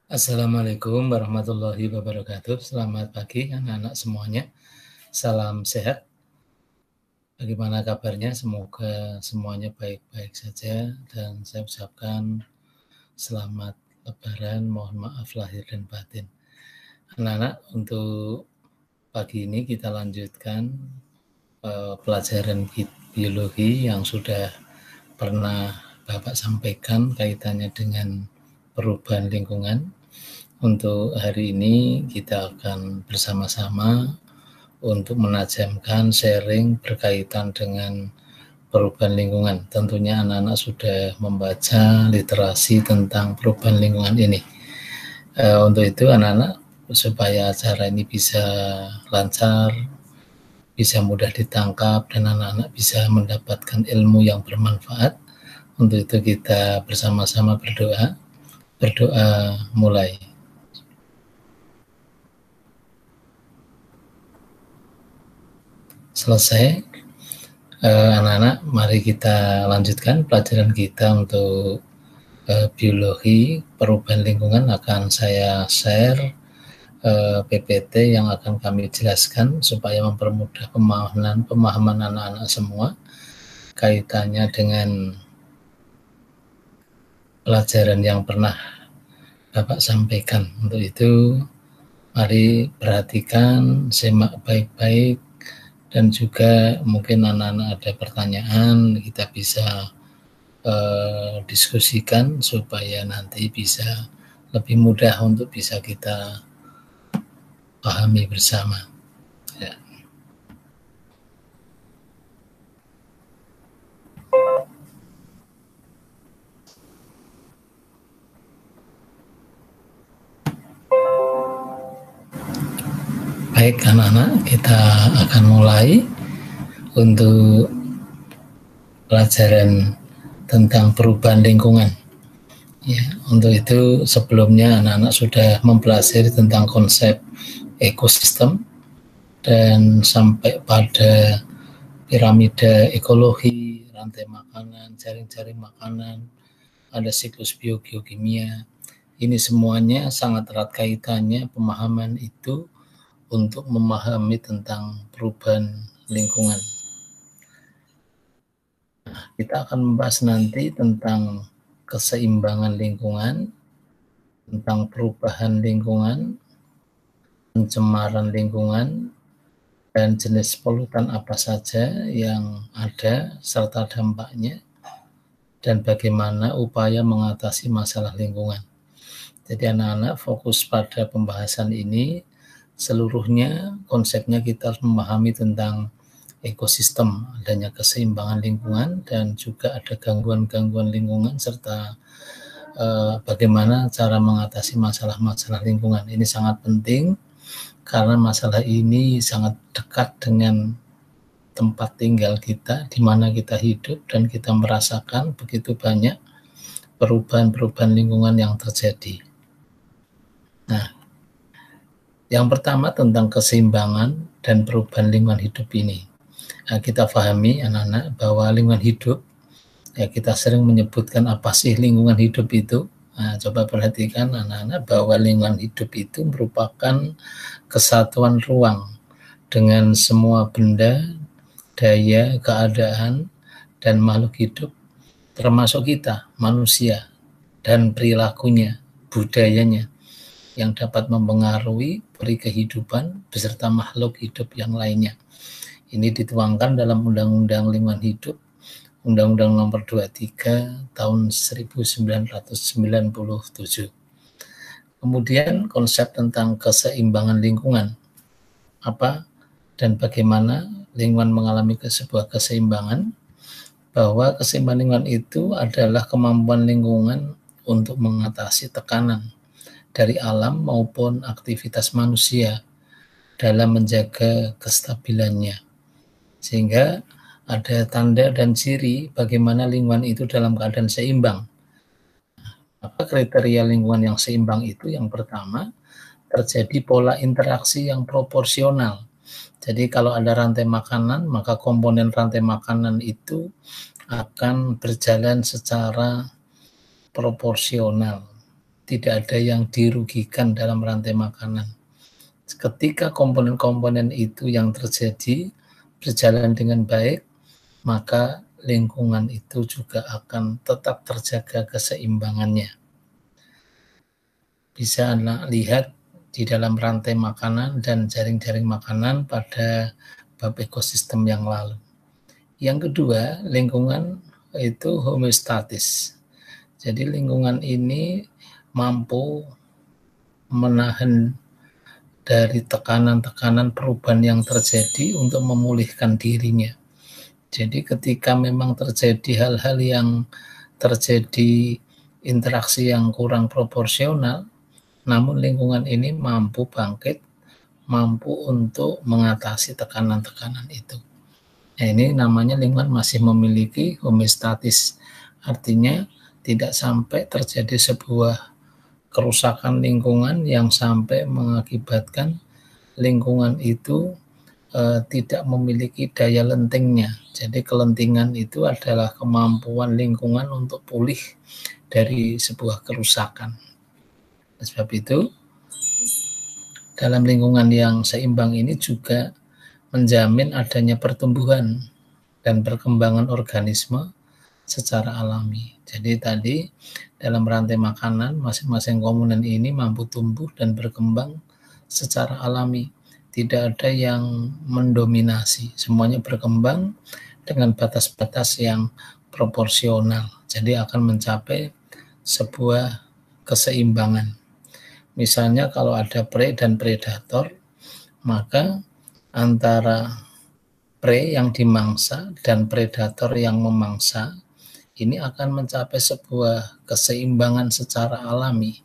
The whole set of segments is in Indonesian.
Assalamualaikum warahmatullahi wabarakatuh. Selamat pagi anak-anak semuanya. Salam sehat. Bagaimana kabarnya? Semoga semuanya baik-baik saja dan saya ucapkan selamat Lebaran. Mohon maaf lahir dan batin. Anak-anak, untuk pagi ini kita lanjutkan pelajaran biologi yang sudah pernah Bapak sampaikan kaitannya dengan perubahan lingkungan. Untuk hari ini kita akan bersama-sama untuk menajamkan sharing berkaitan dengan perubahan lingkungan. Tentunya anak-anak sudah membaca literasi tentang perubahan lingkungan ini. Untuk itu anak-anak, supaya acara ini bisa lancar, bisa mudah ditangkap, dan anak-anak bisa mendapatkan ilmu yang bermanfaat, untuk itu kita bersama-sama berdoa. Berdoa mulai. Selesai. Anak-anak, mari kita lanjutkan pelajaran kita untuk biologi perubahan lingkungan. Akan saya share PPT yang akan kami jelaskan supaya mempermudah pemahaman anak-anak semua kaitannya dengan pelajaran yang pernah Bapak sampaikan. Untuk itu, mari perhatikan, simak baik-baik, dan juga mungkin anak-anak ada pertanyaan, kita bisa diskusikan supaya nanti bisa lebih mudah untuk bisa kita pahami bersama. Ya. Baik anak-anak, kita akan mulai untuk pelajaran tentang perubahan lingkungan. Ya, untuk itu sebelumnya anak-anak sudah mempelajari tentang konsep ekosistem dan sampai pada piramida ekologi, rantai makanan, jaring-jaring makanan, ada siklus biogeokimia. Ini semuanya sangat erat kaitannya pemahaman itu untuk memahami tentang perubahan lingkungan. Nah, kita akan membahas nanti tentang keseimbangan lingkungan, tentang perubahan lingkungan, pencemaran lingkungan, dan jenis polutan apa saja yang ada serta dampaknya, dan bagaimana upaya mengatasi masalah lingkungan. Jadi anak-anak fokus pada pembahasan ini, seluruhnya konsepnya kita harus memahami tentang ekosistem, adanya keseimbangan lingkungan, dan juga ada gangguan-gangguan lingkungan, serta bagaimana cara mengatasi masalah-masalah lingkungan. Ini sangat penting karena masalah ini sangat dekat dengan tempat tinggal kita, di mana kita hidup, dan kita merasakan begitu banyak perubahan-perubahan lingkungan yang terjadi. Nah, yang pertama tentang keseimbangan dan perubahan lingkungan hidup ini. Nah, kita pahami anak-anak bahwa lingkungan hidup, ya kita sering menyebutkan apa sih lingkungan hidup itu. Nah, coba perhatikan anak-anak bahwa lingkungan hidup itu merupakan kesatuan ruang dengan semua benda, daya, keadaan, dan makhluk hidup, termasuk kita, manusia, dan perilakunya, budayanya, yang dapat mempengaruhi peri kehidupan beserta makhluk hidup yang lainnya. Ini dituangkan dalam Undang-Undang Lingkungan Hidup, Undang-Undang Nomor 23 Tahun 1997. Kemudian konsep tentang keseimbangan lingkungan. Apa dan bagaimana lingkungan mengalami sebuah keseimbangan? Bahwa keseimbangan lingkungan itu adalah kemampuan lingkungan untuk mengatasi tekanan dari alam maupun aktivitas manusia dalam menjaga kestabilannya. Sehingga ada tanda dan ciri bagaimana lingkungan itu dalam keadaan seimbang. Apa kriteria lingkungan yang seimbang itu? Yang pertama, terjadi pola interaksi yang proporsional. Jadi kalau ada rantai makanan, maka komponen rantai makanan itu akan berjalan secara proporsional. tidak ada yang dirugikan dalam rantai makanan. Ketika komponen-komponen itu yang terjadi berjalan dengan baik, maka lingkungan itu juga akan tetap terjaga keseimbangannya. Bisa Anda lihat di dalam rantai makanan dan jaring-jaring makanan pada bab ekosistem yang lalu. Yang kedua, lingkungan itu homeostatis. Jadi lingkungan ini mampu menahan dari tekanan-tekanan perubahan yang terjadi untuk memulihkan dirinya. Jadi ketika memang terjadi hal-hal yang terjadi interaksi yang kurang proporsional, namun lingkungan ini mampu bangkit, mampu untuk mengatasi tekanan-tekanan itu. Nah, ini namanya lingkungan masih memiliki homeostatis. Artinya tidak sampai terjadi sebuah kerusakan lingkungan yang sampai mengakibatkan lingkungan itu tidak memiliki daya lentingnya. Jadi kelentingan itu adalah kemampuan lingkungan untuk pulih dari sebuah kerusakan. Sebab itu, dalam lingkungan yang seimbang ini juga menjamin adanya pertumbuhan dan perkembangan organisme secara alami. Jadi tadi dalam rantai makanan masing-masing komponen ini mampu tumbuh dan berkembang secara alami. Tidak ada yang mendominasi, semuanya berkembang dengan batas-batas yang proporsional. Jadi akan mencapai sebuah keseimbangan. Misalnya kalau ada prey dan predator, maka antara prey yang dimangsa dan predator yang memangsa ini akan mencapai sebuah keseimbangan secara alami.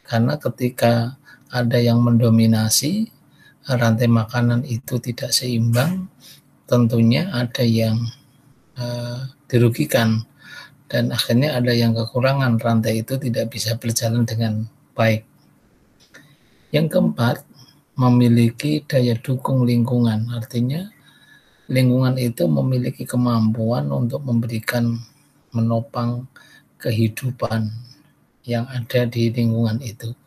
Karena ketika ada yang mendominasi, rantai makanan itu tidak seimbang, tentunya ada yang dirugikan. Dan akhirnya ada yang kekurangan, rantai itu tidak bisa berjalan dengan baik. Yang keempat, memiliki daya dukung lingkungan. Artinya lingkungan itu memiliki kemampuan untuk memberikan menopang kehidupan yang ada di lingkungan itu.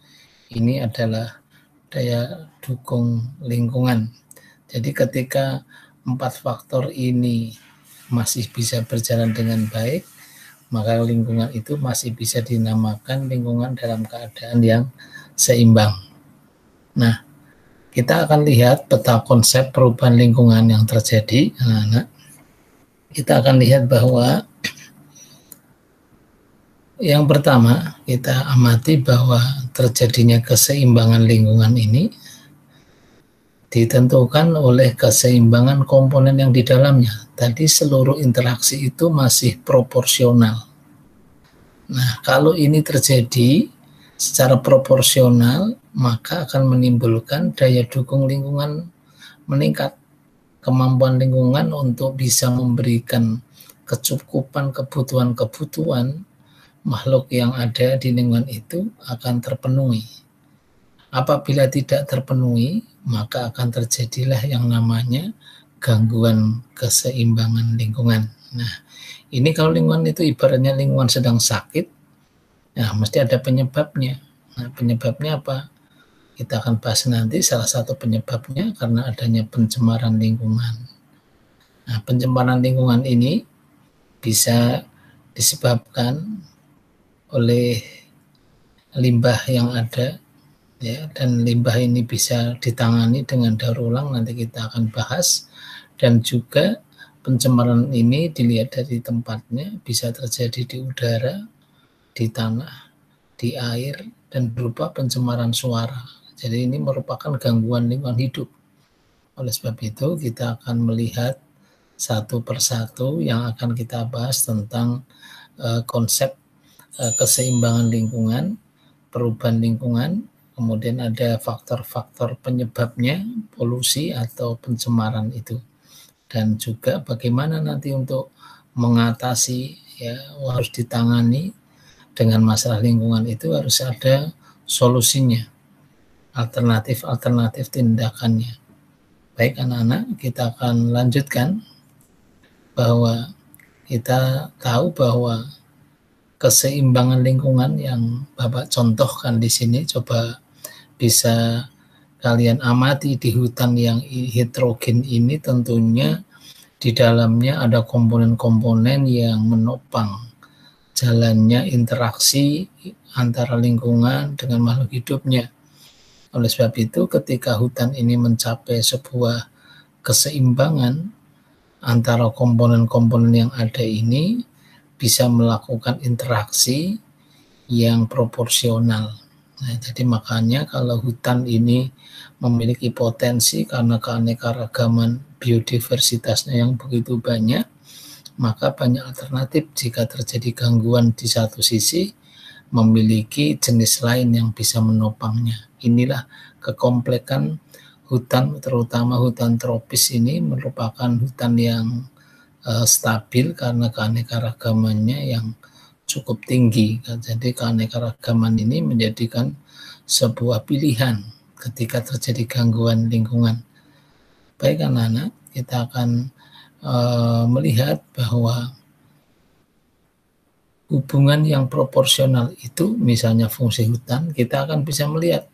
Ini adalah daya dukung lingkungan. Jadi ketika 4 faktor ini masih bisa berjalan dengan baik, maka lingkungan itu masih bisa dinamakan lingkungan dalam keadaan yang seimbang. Nah, kita akan lihat peta konsep perubahan lingkungan yang terjadi. Kita akan lihat bahwa yang pertama, kita amati bahwa terjadinya keseimbangan lingkungan ini ditentukan oleh keseimbangan komponen yang di dalamnya. Tadi seluruh interaksi itu masih proporsional. Nah, kalau ini terjadi secara proporsional, maka akan menimbulkan daya dukung lingkungan meningkat. Kemampuan lingkungan untuk bisa memberikan kecukupan kebutuhan-kebutuhan makhluk yang ada di lingkungan itu akan terpenuhi. Apabila tidak terpenuhi, maka akan terjadilah yang namanya gangguan keseimbangan lingkungan. Nah, ini kalau lingkungan itu ibaratnya lingkungan sedang sakit, nah mesti ada penyebabnya. Nah, penyebabnya apa? Kita akan bahas nanti salah satu penyebabnya karena adanya pencemaran lingkungan. Nah, pencemaran lingkungan ini bisa disebabkan oleh limbah yang ada, ya, dan limbah ini bisa ditangani dengan daur ulang, nanti kita akan bahas. Dan juga pencemaran ini dilihat dari tempatnya, bisa terjadi di udara, di tanah, di air, dan berupa pencemaran suara. Jadi ini merupakan gangguan lingkungan hidup. Oleh sebab itu kita akan melihat satu persatu yang akan kita bahas tentang konsep keseimbangan lingkungan, perubahan lingkungan, kemudian ada faktor-faktor penyebabnya, polusi atau pencemaran itu, dan juga bagaimana nanti untuk mengatasi, ya, harus ditangani dengan masalah lingkungan itu harus ada solusinya, alternatif tindakannya. Baik anak-anak, kita akan lanjutkan bahwa kita tahu bahwa keseimbangan lingkungan yang Bapak contohkan di sini, coba bisa kalian amati di hutan yang heterogen ini. Tentunya di dalamnya ada komponen-komponen yang menopang jalannya interaksi antara lingkungan dengan makhluk hidupnya. Oleh sebab itu, ketika hutan ini mencapai sebuah keseimbangan antara komponen-komponen yang ada ini, bisa melakukan interaksi yang proporsional. Nah, jadi makanya kalau hutan ini memiliki potensi karena keanekaragaman biodiversitasnya yang begitu banyak, maka banyak alternatif jika terjadi gangguan di satu sisi, memiliki jenis lain yang bisa menopangnya. Inilah kekomplekan hutan, terutama hutan tropis ini merupakan hutan yang stabil karena keanekaragamannya yang cukup tinggi. Jadi keanekaragaman ini menjadikan sebuah pilihan ketika terjadi gangguan lingkungan. Baik anak-anak, kita akan melihat bahwa hubungan yang proporsional itu, misalnya fungsi hutan, kita akan bisa melihat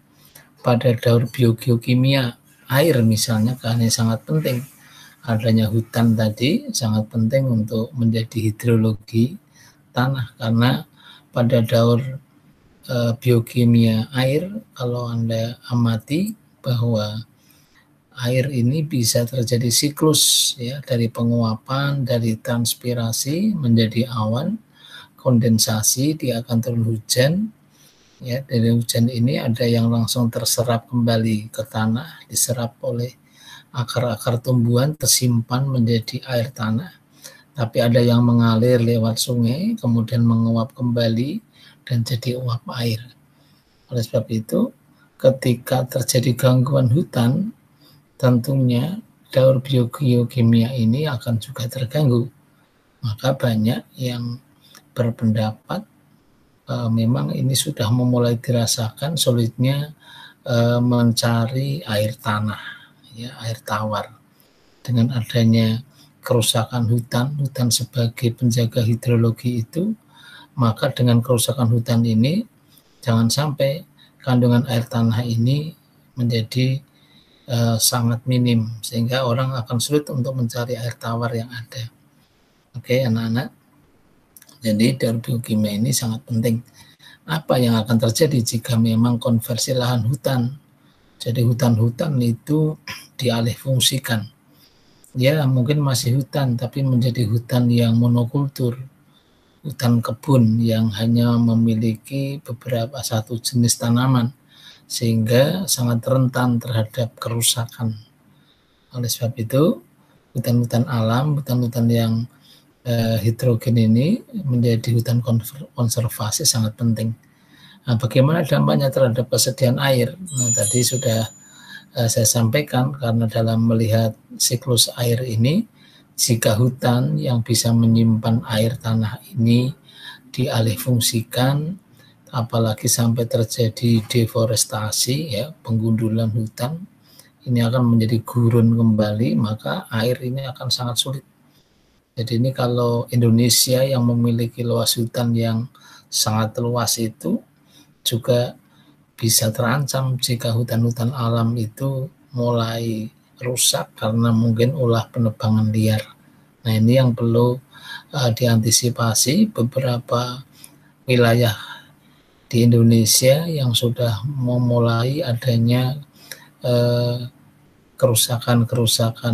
pada daur biogeokimia air misalnya, karena sangat penting. Adanya hutan tadi sangat penting untuk menjadi hidrologi tanah, karena pada daur biokimia air, kalau Anda amati bahwa air ini bisa terjadi siklus ya, dari penguapan, dari transpirasi menjadi awan, kondensasi, dia akan turun hujan. Ya, dari hujan ini ada yang langsung terserap kembali ke tanah, diserap oleh akar-akar tumbuhan, tersimpan menjadi air tanah. Tapi ada yang mengalir lewat sungai, kemudian menguap kembali dan jadi uap air. Oleh sebab itu, ketika terjadi gangguan hutan, tentunya daur biogeokimia ini akan juga terganggu. Maka banyak yang berpendapat memang ini sudah memulai dirasakan sulitnya mencari air tanah, ya, air tawar. Dengan adanya kerusakan hutan sebagai penjaga hidrologi itu, maka dengan kerusakan hutan ini, jangan sampai kandungan air tanah ini menjadi sangat minim, sehingga orang akan sulit untuk mencari air tawar yang ada. Oke, anak-anak. Jadi daur biokimia ini sangat penting. Apa yang akan terjadi jika memang konversi lahan hutan? Jadi hutan-hutan itu dialih fungsikan. Ya, mungkin masih hutan, tapi menjadi hutan yang monokultur, hutan kebun yang hanya memiliki beberapa satu jenis tanaman, sehingga sangat rentan terhadap kerusakan. Oleh sebab itu, hutan-hutan alam, hutan-hutan yang hidrogen ini menjadi hutan konservasi sangat penting. Nah, bagaimana dampaknya terhadap kesediaan air? Nah, tadi sudah saya sampaikan, karena dalam melihat siklus air ini, jika hutan yang bisa menyimpan air tanah ini dialih fungsikan, apalagi sampai terjadi deforestasi, ya, penggundulan hutan, ini akan menjadi gurun kembali, maka air ini akan sangat sulit. Jadi ini kalau Indonesia yang memiliki luas hutan yang sangat luas itu juga bisa terancam jika hutan-hutan alam itu mulai rusak karena mungkin ulah penebangan liar. Nah, ini yang perlu diantisipasi. Beberapa wilayah di Indonesia yang sudah memulai adanya kerusakan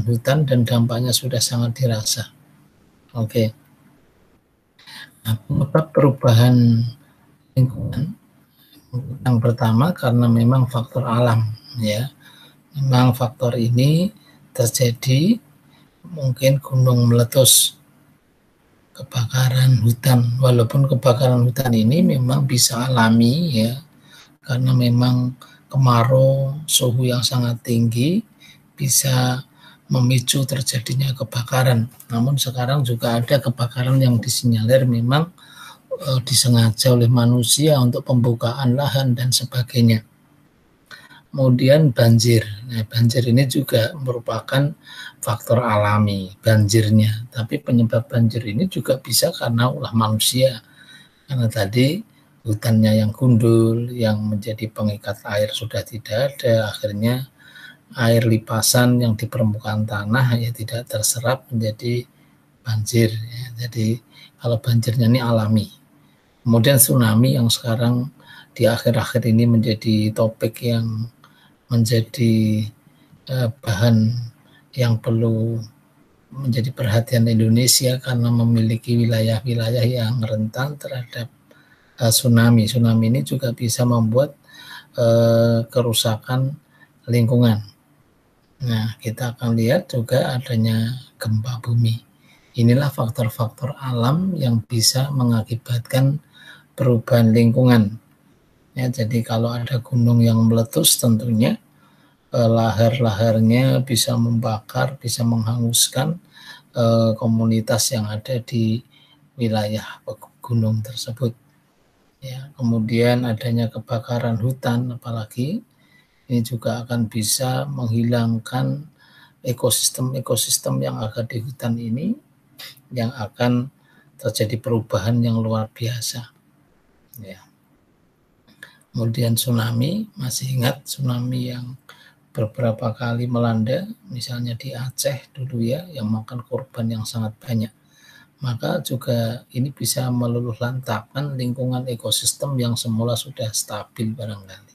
hutan dan dampaknya sudah sangat dirasa. Oke. Nah, penyebab perubahan lingkungan yang pertama karena memang faktor alam, ya. Memang faktor ini terjadi, mungkin gunung meletus, kebakaran hutan. Walaupun kebakaran hutan ini memang bisa alami, ya, karena memang kemarau, suhu yang sangat tinggi bisa memicu terjadinya kebakaran. Namun sekarang juga ada kebakaran yang disinyalir memang disengaja oleh manusia untuk pembukaan lahan dan sebagainya. Kemudian banjir. Nah, banjir ini juga merupakan faktor alami banjirnya. Tapi penyebab banjir ini juga bisa karena ulah manusia. Karena tadi hutannya yang gundul, yang menjadi pengikat air sudah tidak ada, akhirnya air lipasan yang di permukaan tanah ya tidak terserap menjadi banjir. Ya. Jadi kalau banjirnya ini alami. Kemudian tsunami yang sekarang di akhir-akhir ini menjadi topik yang menjadi bahan yang perlu menjadi perhatian Indonesia karena memiliki wilayah-wilayah yang rentan terhadap tsunami. Tsunami ini juga bisa membuat kerusakan lingkungan. Nah, kita akan lihat juga adanya gempa bumi. Inilah faktor-faktor alam yang bisa mengakibatkan perubahan lingkungan. Ya, jadi kalau ada gunung yang meletus tentunya lahar-laharnya bisa membakar, bisa menghanguskan komunitas yang ada di wilayah gunung tersebut. Ya, kemudian adanya kebakaran hutan, apalagi ini juga akan bisa menghilangkan ekosistem-ekosistem yang ada di hutan ini, yang akan terjadi perubahan yang luar biasa. Ya. Kemudian tsunami, masih ingat tsunami yang beberapa kali melanda, misalnya di Aceh dulu ya, yang makan korban yang sangat banyak. Maka juga ini bisa meluluh lantakkan lingkungan ekosistem yang semula sudah stabil barangkali.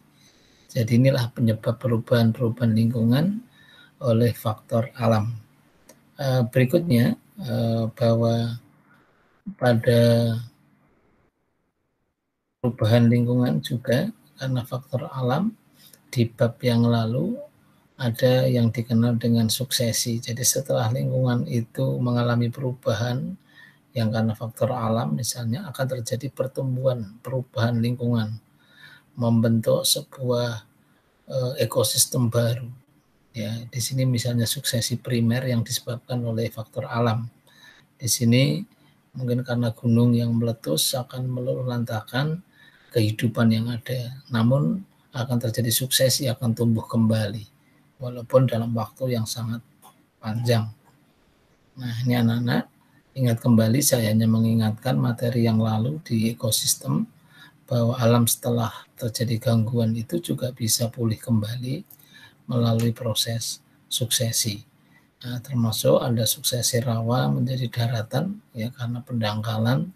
Jadi inilah penyebab perubahan-perubahan lingkungan oleh faktor alam. Berikutnya bahwa pada perubahan lingkungan juga karena faktor alam, di bab yang lalu ada yang dikenal dengan suksesi. Jadi setelah lingkungan itu mengalami perubahan yang karena faktor alam misalnya, akan terjadi pertumbuhan, perubahan lingkungan, membentuk sebuah ekosistem baru. Ya, di sini misalnya suksesi primer yang disebabkan oleh faktor alam. Di sini mungkin karena gunung yang meletus akan meluluhlantahkan kehidupan yang ada. Namun akan terjadi suksesi, akan tumbuh kembali walaupun dalam waktu yang sangat panjang. Nah, ini anak-anak, ingat kembali, saya hanya mengingatkan materi yang lalu di ekosistem bahwa alam setelah terjadi gangguan itu juga bisa pulih kembali melalui proses suksesi. Nah, termasuk ada suksesi rawa menjadi daratan ya karena pendangkalan.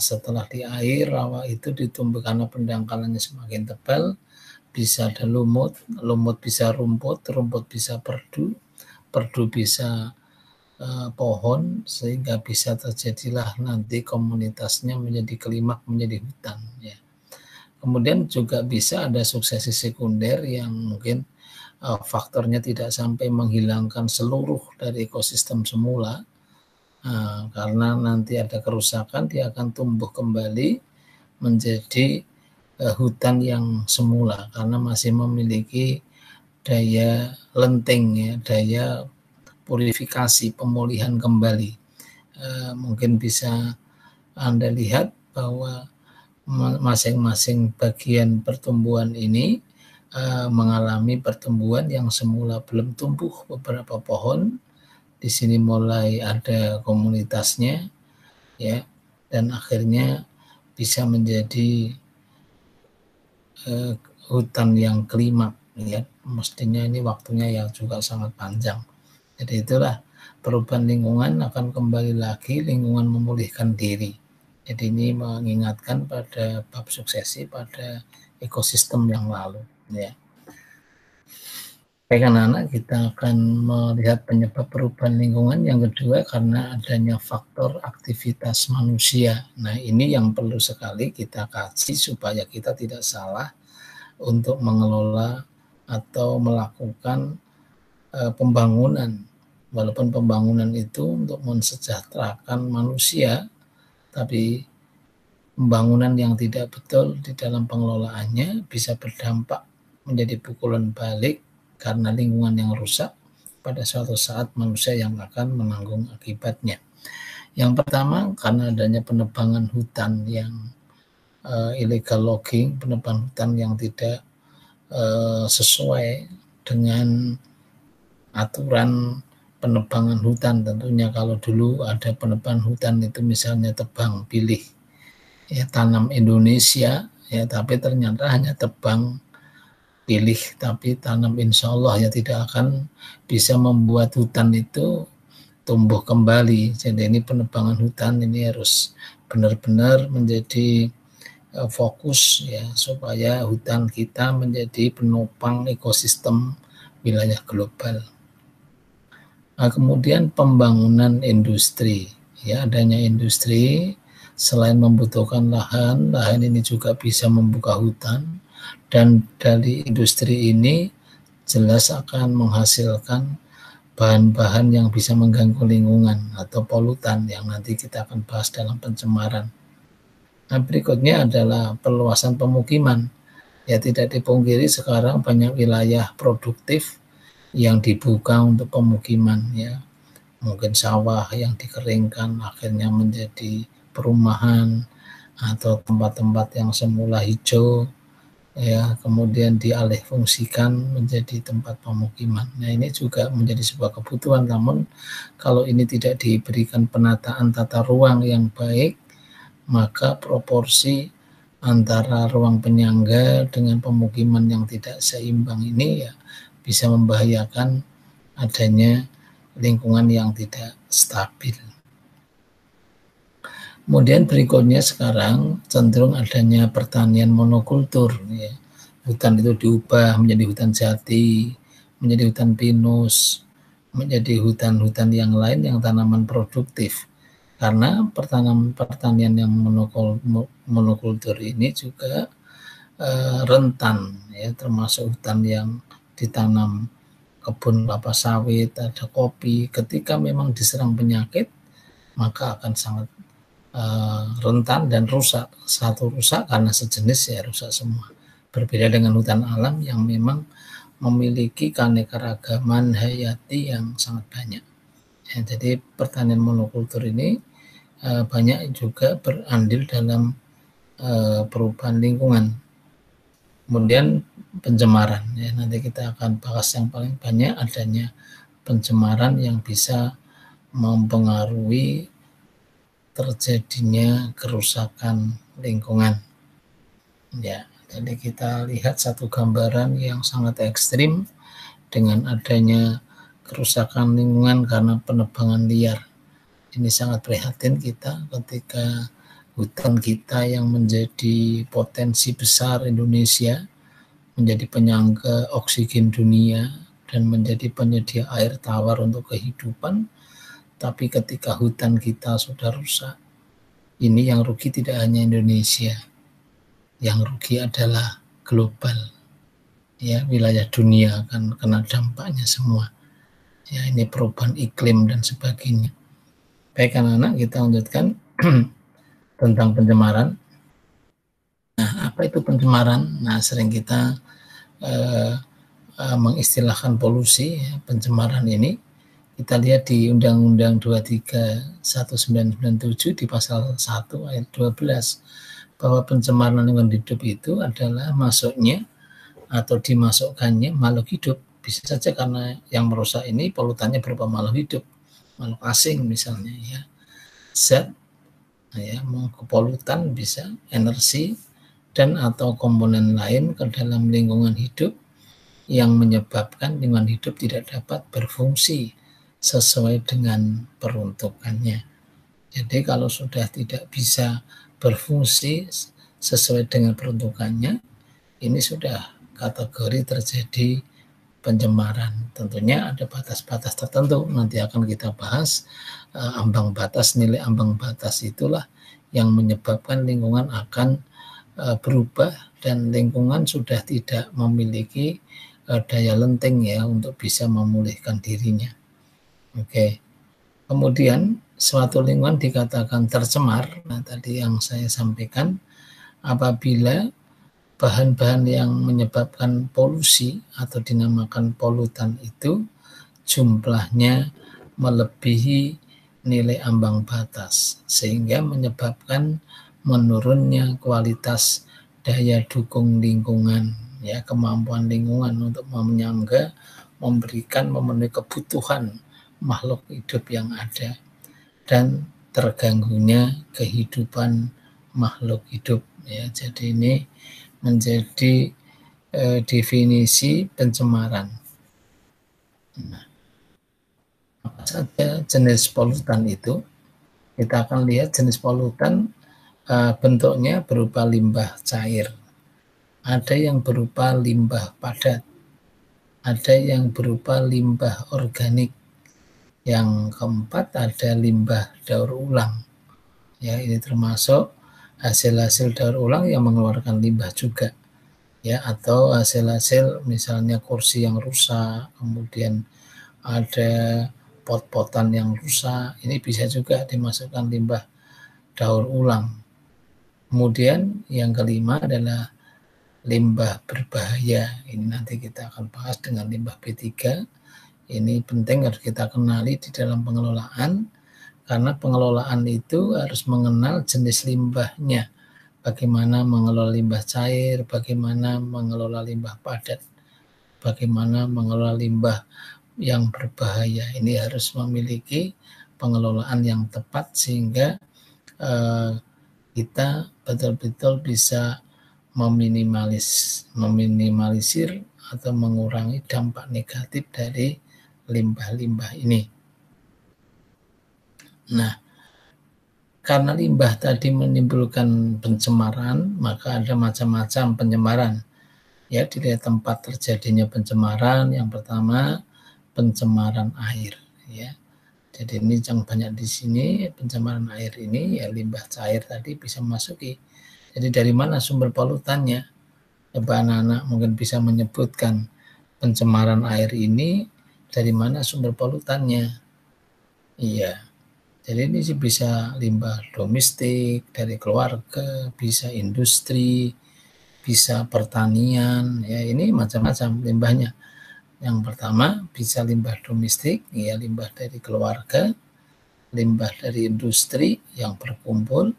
Setelah di air, rawa itu ditumbuh karena pendangkalannya semakin tebal, bisa ada lumut, lumut bisa rumput, rumput bisa perdu, perdu bisa pohon, sehingga bisa terjadilah nanti komunitasnya menjadi kelimak, menjadi hutan. Ya. Kemudian juga bisa ada suksesi sekunder yang mungkin faktornya tidak sampai menghilangkan seluruh dari ekosistem semula, karena nanti ada kerusakan, dia akan tumbuh kembali menjadi hutan yang semula karena masih memiliki daya lenting ya, daya purifikasi, pemulihan kembali. Mungkin bisa Anda lihat bahwa masing-masing bagian pertumbuhan ini mengalami pertumbuhan yang semula belum tumbuh. Beberapa pohon di sini mulai ada komunitasnya ya, dan akhirnya bisa menjadi hutan yang klimak ya. Mestinya ini waktunya yang juga sangat panjang. Jadi itulah perubahan lingkungan akan kembali lagi, lingkungan memulihkan diri. Jadi ini mengingatkan pada bab suksesi pada ekosistem yang lalu ya. Baik anak-anak, kita akan melihat penyebab perubahan lingkungan yang kedua karena adanya faktor aktivitas manusia. Nah, ini yang perlu sekali kita kaji supaya kita tidak salah untuk mengelola atau melakukan pembangunan. Walaupun pembangunan itu untuk mensejahterakan manusia, tapi pembangunan yang tidak betul di dalam pengelolaannya bisa berdampak menjadi pukulan balik karena lingkungan yang rusak pada suatu saat manusia yang akan menanggung akibatnya. Yang pertama, karena adanya penebangan hutan yang illegal logging, penebangan hutan yang tidak sesuai dengan aturan penebangan hutan. Tentunya kalau dulu ada penebangan hutan itu misalnya tebang pilih ya tanam Indonesia, ya tapi ternyata hanya tebang pilih, tapi tanam insya Allah ya tidak akan bisa membuat hutan itu tumbuh kembali. Jadi ini penebangan hutan ini harus benar-benar menjadi fokus ya, supaya hutan kita menjadi penopang ekosistem wilayah global. Nah, kemudian pembangunan industri, ya adanya industri selain membutuhkan lahan, lahan ini juga bisa membuka hutan, dan dari industri ini jelas akan menghasilkan bahan-bahan yang bisa mengganggu lingkungan atau polutan yang nanti kita akan bahas dalam pencemaran. Nah, berikutnya adalah perluasan pemukiman. Ya tidak dipungkiri sekarang banyak wilayah produktif yang dibuka untuk pemukiman ya. Mungkin sawah yang dikeringkan akhirnya menjadi perumahan atau tempat-tempat yang semula hijau ya kemudian dialihfungsikan menjadi tempat pemukiman. Nah, ini juga menjadi sebuah kebutuhan, namun kalau ini tidak diberikan penataan tata ruang yang baik, maka proporsi antara ruang penyangga dengan pemukiman yang tidak seimbang ini ya bisa membahayakan adanya lingkungan yang tidak stabil. Kemudian berikutnya sekarang cenderung adanya pertanian monokultur. Ya. Hutan itu diubah menjadi hutan jati, menjadi hutan pinus, menjadi hutan-hutan yang lain yang tanaman produktif. Karena pertanian yang monokultur ini juga rentan, ya, termasuk hutan yang ditanam kebun kelapa sawit, ada kopi. Ketika memang diserang penyakit, maka akan sangat rentan dan rusak. Satu rusak karena sejenis ya rusak semua. Berbeda dengan hutan alam yang memang memiliki keanekaragaman hayati yang sangat banyak. Ya, jadi pertanian monokultur ini banyak juga berandil dalam perubahan lingkungan. Kemudian pencemaran. Ya, nanti kita akan bahas yang paling banyak adanya pencemaran yang bisa mempengaruhi terjadinya kerusakan lingkungan. Ya, jadi kita lihat satu gambaran yang sangat ekstrim dengan adanya kerusakan lingkungan karena penebangan liar. Ini sangat prihatin kita ketika hutan kita yang menjadi potensi besar Indonesia, menjadi penyangga oksigen dunia dan menjadi penyedia air tawar untuk kehidupan, tapi ketika hutan kita sudah rusak, ini yang rugi tidak hanya Indonesia, yang rugi adalah global. Ya, wilayah dunia akan kena dampaknya semua. Ya, ini perubahan iklim dan sebagainya. Baik anak-anak, kita lanjutkan tentang pencemaran. Nah, apa itu pencemaran? Nah, sering kita mengistilahkan polusi, ya, pencemaran ini. Kita lihat di Undang-Undang 23 1997 di pasal 1 ayat 12 bahwa pencemaran lingkungan hidup itu adalah masuknya atau dimasukkannya makhluk hidup. Bisa saja karena yang merusak ini polutannya berupa makhluk hidup, makhluk asing misalnya ya. Zat ya, polutan bisa energi dan atau komponen lain ke dalam lingkungan hidup yang menyebabkan lingkungan hidup tidak dapat berfungsi sesuai dengan peruntukannya. Jadi kalau sudah tidak bisa berfungsi sesuai dengan peruntukannya, ini sudah kategori terjadi pencemaran. Tentunya ada batas-batas tertentu, nanti akan kita bahas ambang batas, nilai ambang batas itulah yang menyebabkan lingkungan akan berubah dan lingkungan sudah tidak memiliki daya lenting ya untuk bisa memulihkan dirinya. Oke. Kemudian suatu lingkungan dikatakan tercemar. Nah, tadi yang saya sampaikan apabila bahan-bahan yang menyebabkan polusi atau dinamakan polutan itu jumlahnya melebihi nilai ambang batas sehingga menyebabkan menurunnya kualitas daya dukung lingkungan ya, kemampuan lingkungan untuk menyangga, memberikan, memenuhi kebutuhan makhluk hidup yang ada dan terganggunya kehidupan makhluk hidup ya. Jadi ini menjadi definisi pencemaran. Nah, apa saja jenis polutan itu? Kita akan lihat jenis polutan bentuknya berupa limbah cair. Ada yang berupa limbah padat. Ada yang berupa limbah organik. Yang keempat ada limbah daur ulang. Ya, ini termasuk hasil-hasil daur ulang yang mengeluarkan limbah juga. Ya, atau hasil-hasil misalnya kursi yang rusak, kemudian ada pot-potan yang rusak, ini bisa juga dimasukkan limbah daur ulang. Kemudian yang kelima adalah limbah berbahaya. Ini nanti kita akan bahas dengan limbah B3. Ini penting harus kita kenali di dalam pengelolaan, karena pengelolaan itu harus mengenal jenis limbahnya. Bagaimana mengelola limbah cair, bagaimana mengelola limbah padat, bagaimana mengelola limbah yang berbahaya. Ini harus memiliki pengelolaan yang tepat sehingga kita betul-betul bisa meminimalisir atau mengurangi dampak negatif dari limbah-limbah ini. Nah, karena limbah tadi menimbulkan pencemaran, maka ada macam-macam pencemaran. Ya, dilihat tempat terjadinya pencemaran. Yang pertama, pencemaran air. Ya, jadi ini yang banyak di sini pencemaran air ini ya limbah cair tadi bisa masuki. Jadi dari mana sumber polutannya? Coba anak-anak mungkin bisa menyebutkan pencemaran air ini dari mana sumber polutannya. Iya, jadi ini sih bisa limbah domestik dari keluarga, bisa industri, bisa pertanian, ya ini macam-macam limbahnya. Yang pertama bisa limbah domestik, ya limbah dari keluarga, limbah dari industri yang berkumpul,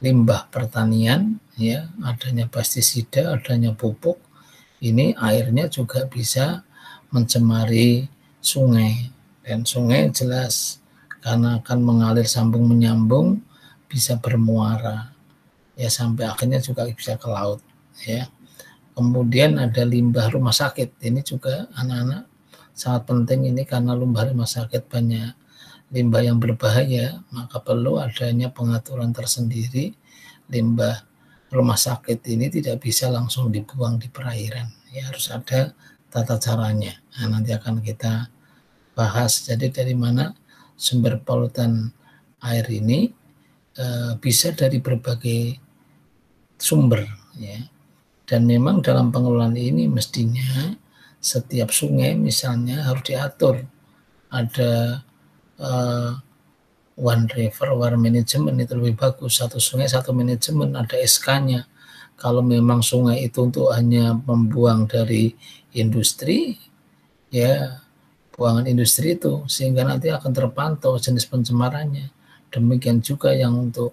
limbah pertanian, ya adanya pestisida, adanya pupuk, ini airnya juga bisa mencemari sungai. Dan sungai jelas karena akan mengalir sambung menyambung bisa bermuara, ya sampai akhirnya juga bisa ke laut, ya. Kemudian ada limbah rumah sakit, ini juga anak-anak sangat penting ini karena limbah rumah sakit banyak limbah yang berbahaya, maka perlu adanya pengaturan tersendiri. Limbah rumah sakit ini tidak bisa langsung dibuang di perairan, ya harus ada tata caranya. Nah, nanti akan kita bahas. Jadi dari mana sumber polutan air ini bisa dari berbagai sumber, ya. Dan memang dalam pengelolaan ini mestinya setiap sungai misalnya harus diatur ada one river one management, itu lebih bagus, satu sungai satu manajemen, ada SK-nya. Kalau memang sungai itu untuk hanya membuang dari industri, ya buangan industri itu sehingga nanti akan terpantau jenis pencemarannya. Demikian juga yang untuk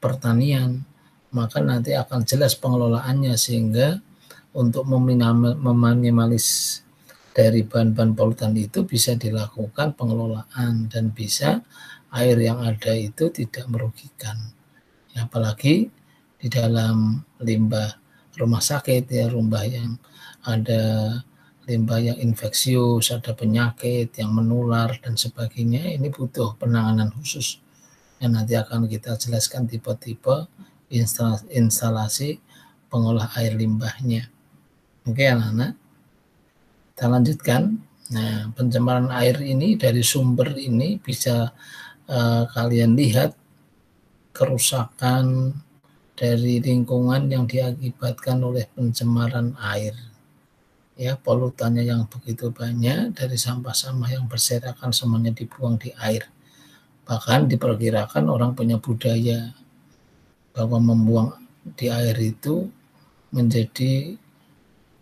pertanian, maka nanti akan jelas pengelolaannya sehingga untuk meminimalis dari bahan-bahan polutan itu bisa dilakukan pengelolaan dan bisa air yang ada itu tidak merugikan. Ya, apalagi di dalam limbah rumah sakit, ya limbah yang ada limbah yang infeksius, ada penyakit yang menular dan sebagainya, ini butuh penanganan khusus. Yang nanti akan kita jelaskan tipe-tipe instalasi pengolah air limbahnya. Oke anak-anak, kita lanjutkan. Nah, pencemaran air ini dari sumber ini bisa kalian lihat kerusakan dari lingkungan yang diakibatkan oleh pencemaran air. Ya, polutannya yang begitu banyak dari sampah-sampah yang berserakan semuanya dibuang di air. Bahkan diperkirakan orang punya budaya bahwa membuang di air itu menjadi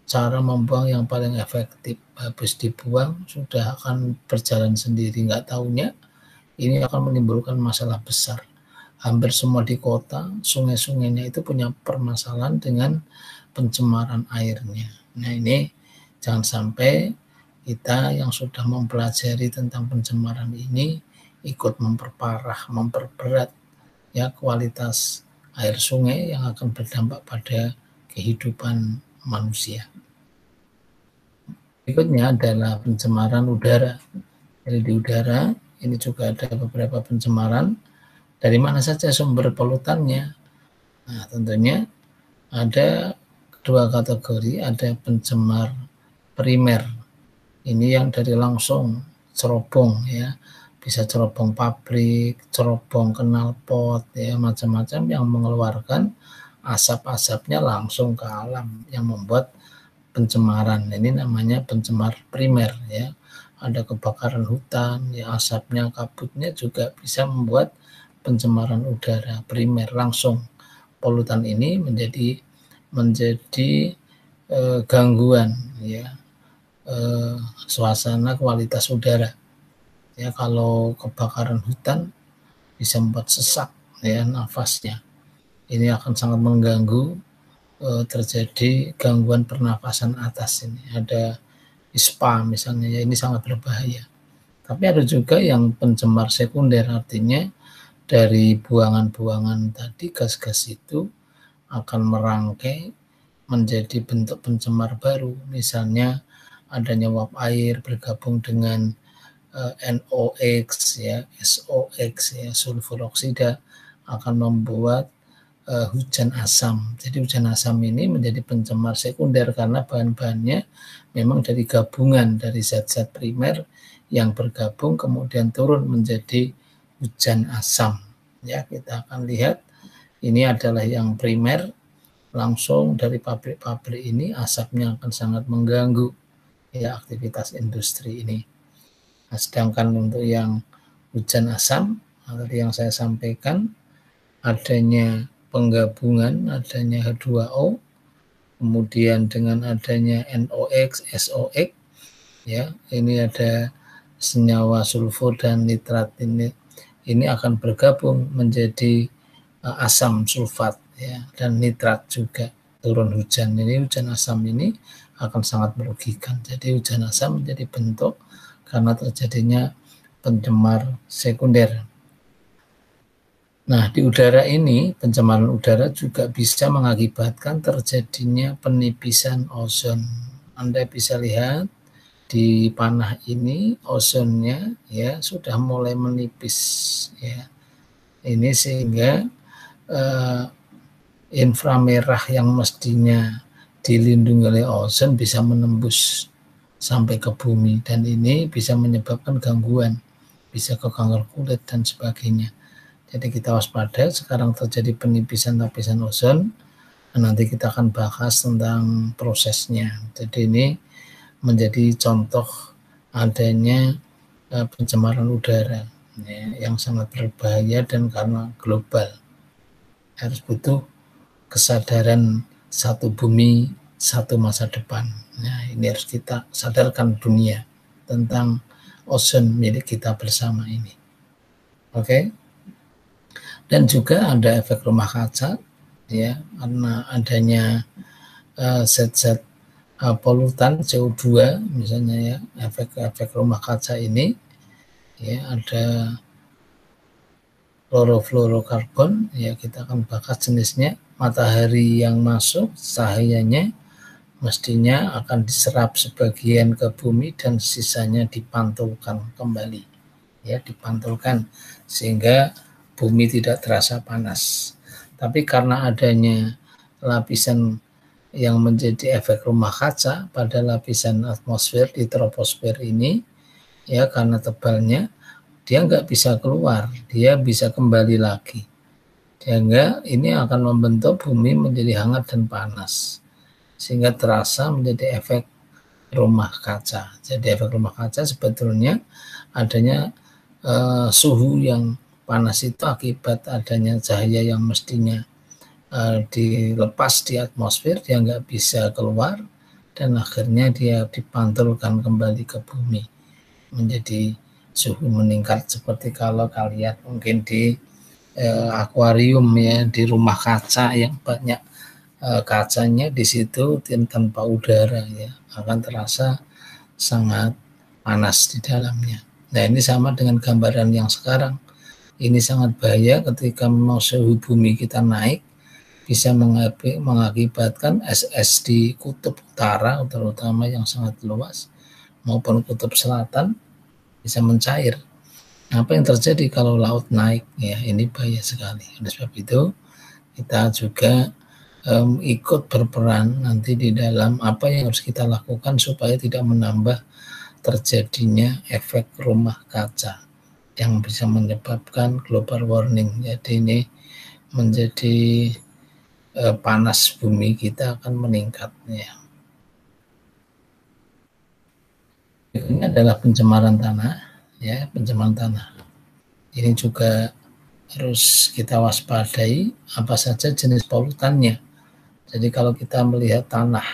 cara membuang yang paling efektif. Habis dibuang sudah akan berjalan sendiri, nggak taunya ini akan menimbulkan masalah besar. Hampir semua di kota, sungai-sungainya itu punya permasalahan dengan pencemaran airnya. Nah ini jangan sampai kita yang sudah mempelajari tentang pencemaran ini ikut memperparah, memperberat ya kualitas air sungai yang akan berdampak pada kehidupan manusia. Berikutnya adalah pencemaran udara. Jadi di udara ini juga ada beberapa pencemaran. Dari mana saja sumber polutannya? Nah, tentunya ada dua kategori, ada pencemar primer. Ini yang dari langsung cerobong ya, bisa cerobong pabrik, cerobong knalpot ya, macam-macam yang mengeluarkan asap-asapnya langsung ke alam yang membuat pencemaran. Ini namanya pencemar primer ya. Ada kebakaran hutan ya, asapnya, kabutnya juga bisa membuat pencemaran udara primer langsung. Polutan ini menjadi gangguan ya, suasana kualitas udara ya. Kalau kebakaran hutan bisa membuat sesak ya nafasnya, ini akan sangat mengganggu, terjadi gangguan pernafasan atas. Ini ada ISPA misalnya ya, ini sangat berbahaya. Tapi ada juga yang pencemar sekunder, artinya dari buangan-buangan tadi gas-gas itu akan merangkai menjadi bentuk pencemar baru. Misalnya adanya uap air bergabung dengan NOx ya, SOx ya, sulfur oksida, akan membuat hujan asam. Jadi hujan asam ini menjadi pencemar sekunder karena bahan-bahannya memang dari gabungan dari zat-zat primer yang bergabung kemudian turun menjadi hujan asam. Ya, kita akan lihat ini adalah yang primer langsung dari pabrik-pabrik ini, asapnya akan sangat mengganggu ya aktivitas industri ini. Nah, sedangkan untuk yang hujan asam tadi yang saya sampaikan, adanya penggabungan, adanya H2O, kemudian dengan adanya NOx, SOx, ya, ini ada senyawa sulfur dan nitrat, ini akan bergabung menjadi asam sulfat, ya, dan nitrat juga turun hujan. Ini hujan asam ini akan sangat merugikan. Jadi hujan asam menjadi bentuk karena terjadinya pencemar sekunder. Nah, di udara ini, pencemaran udara juga bisa mengakibatkan terjadinya penipisan ozon. Anda bisa lihat di panah ini ozonnya ya sudah mulai menipis ya. Ini sehingga inframerah yang mestinya dilindungi oleh ozon bisa menembus sampai ke bumi, dan ini bisa menyebabkan gangguan, bisa ke kanker kulit dan sebagainya. Jadi kita waspada, sekarang terjadi penipisan lapisan ozon, nanti kita akan bahas tentang prosesnya. Jadi ini menjadi contoh adanya pencemaran udara ya, yang sangat berbahaya, dan karena global harus butuh kesadaran satu bumi, satu masa depan. Nah, ini harus kita sadarkan dunia tentang ozon milik kita bersama ini. Oke? Dan juga ada efek rumah kaca ya, karena adanya zat-zat polutan CO2 misalnya ya, efek rumah kaca ini ya, ada klorofluorokarbon ya, kita akan bahas jenisnya. Matahari yang masuk cahayanya mestinya akan diserap sebagian ke bumi dan sisanya dipantulkan kembali ya, dipantulkan sehingga bumi tidak terasa panas. Tapi karena adanya lapisan yang menjadi efek rumah kaca pada lapisan atmosfer di troposfer ini ya, karena tebalnya dia nggak bisa keluar, dia bisa kembali lagi, sehingga ini akan membentuk bumi menjadi hangat dan panas, sehingga terasa menjadi efek rumah kaca. Jadi efek rumah kaca sebetulnya adanya suhu yang panas itu akibat adanya cahaya yang mestinya dilepas di atmosfer, dia nggak bisa keluar, dan akhirnya dia dipantulkan kembali ke bumi, menjadi suhu meningkat. Seperti kalau kalian mungkin di akuarium ya, di rumah kaca yang banyak kacanya, di situ tanpa udara ya, akan terasa sangat panas di dalamnya. Nah, ini sama dengan gambaran yang sekarang. Ini sangat bahaya ketika memang suhu bumi kita naik, bisa mengakibatkan es-es di kutub utara terutama yang sangat luas maupun kutub selatan bisa mencair. Apa yang terjadi kalau laut naik? Ya, ini bahaya sekali. Oleh sebab itu, kita juga ikut berperan nanti di dalam apa yang harus kita lakukan supaya tidak menambah terjadinya efek rumah kaca yang bisa menyebabkan global warming. Jadi ini menjadi panas bumi kita akan meningkat. Ya. Ini adalah pencemaran tanah, ya, pencemaran tanah. Ini juga harus kita waspadai apa saja jenis polutannya. Jadi kalau kita melihat tanah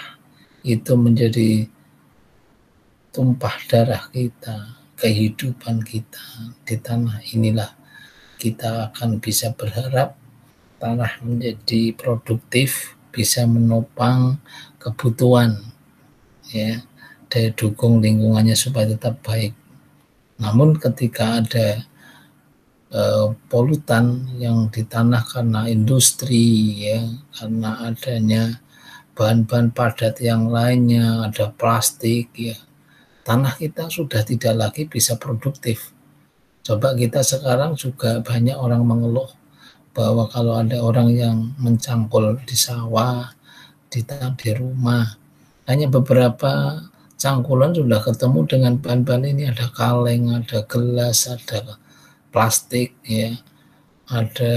itu menjadi tumpah darah kita, kehidupan kita di tanah inilah kita akan bisa berharap tanah menjadi produktif, bisa menopang kebutuhan, ya, daya dukung lingkungannya supaya tetap baik. Namun ketika ada polutan yang di tanah karena industri, ya, karena adanya bahan-bahan padat yang lainnya, ada plastik, ya, tanah kita sudah tidak lagi bisa produktif. Coba kita sekarang juga banyak orang mengeluh bahwa kalau ada orang yang mencangkul di sawah, di rumah, hanya beberapa cangkulan sudah ketemu dengan bahan-bahan ini, ada kaleng, ada gelas, ada plastik, ya, ada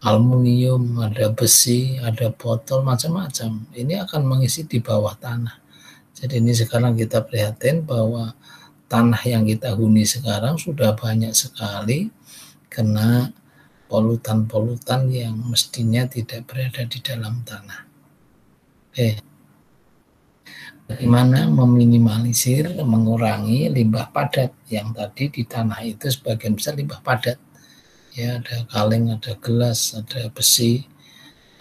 aluminium, ada besi, ada botol, macam-macam. Ini akan mengisi di bawah tanah. Jadi ini sekarang kita prihatin bahwa tanah yang kita huni sekarang sudah banyak sekali kena polutan-polutan yang mestinya tidak berada di dalam tanah. Oke. Bagaimana meminimalisir, mengurangi limbah padat yang tadi di tanah itu sebagian besar limbah padat. Ya, ada kaleng, ada gelas, ada besi,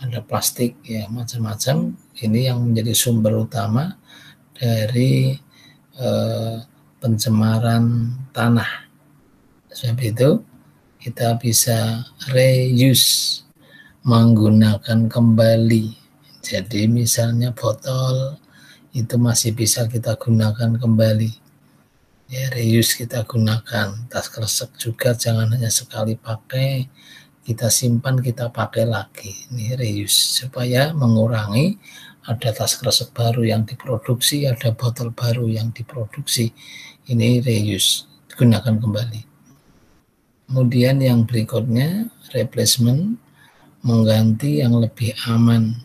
ada plastik, ya, macam-macam. Ini yang menjadi sumber utama dari pencemaran tanah. Sebab itu kita bisa reuse, menggunakan kembali. Jadi misalnya botol itu masih bisa kita gunakan kembali. Ya, reuse kita gunakan. Tas kresek juga jangan hanya sekali pakai, kita simpan, kita pakai lagi. Ini reuse supaya mengurangi ada tas kresek baru yang diproduksi, ada botol baru yang diproduksi. Ini reuse, gunakan kembali. Kemudian yang berikutnya replacement, mengganti yang lebih aman.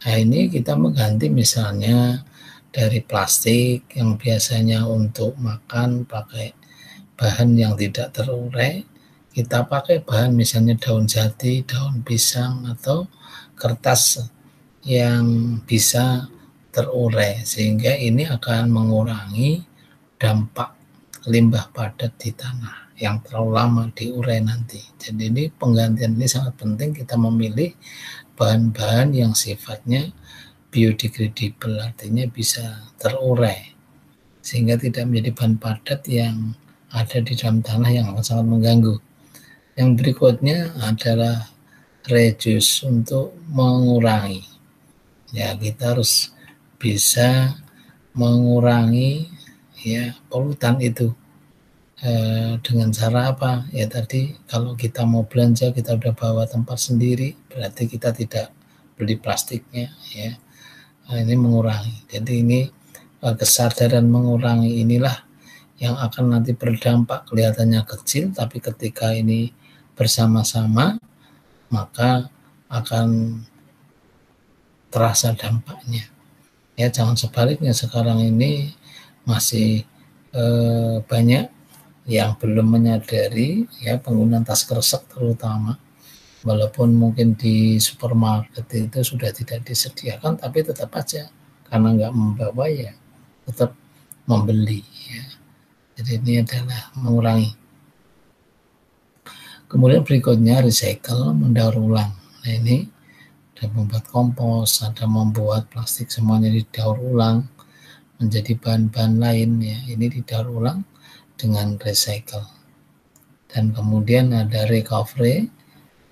Nah, ini kita mengganti misalnya dari plastik yang biasanya untuk makan pakai bahan yang tidak terurai, kita pakai bahan misalnya daun jati, daun pisang, atau kertas yang bisa terurai, sehingga ini akan mengurangi dampak limbah padat di tanah yang terlalu lama diurai nanti. Jadi ini penggantian ini sangat penting, kita memilih bahan-bahan yang sifatnya biodegradable, artinya bisa terurai sehingga tidak menjadi bahan padat yang ada di dalam tanah yang akan sangat mengganggu. Yang berikutnya adalah reduce, untuk mengurangi. Ya, kita harus bisa mengurangi, ya, polutan itu. Dengan cara apa? Ya tadi kalau kita mau belanja kita udah bawa tempat sendiri, berarti kita tidak beli plastiknya, ya. Nah, ini mengurangi. Jadi ini kesadaran mengurangi inilah yang akan nanti berdampak, kelihatannya kecil tapi ketika ini bersama-sama maka akan terasa dampaknya. Ya, jangan sebaliknya, sekarang ini masih banyak yang belum menyadari, ya, penggunaan tas kresek terutama, walaupun mungkin di supermarket itu sudah tidak disediakan, tapi tetap aja karena nggak membawa ya tetap membeli, ya. Jadi ini adalah mengurangi. Kemudian berikutnya recycle, mendaur ulang. Nah, ini ada membuat kompos, ada membuat plastik, semuanya didaur ulang menjadi bahan-bahan lain, ya. Ini didaur ulang dengan recycle. Dan kemudian ada recovery,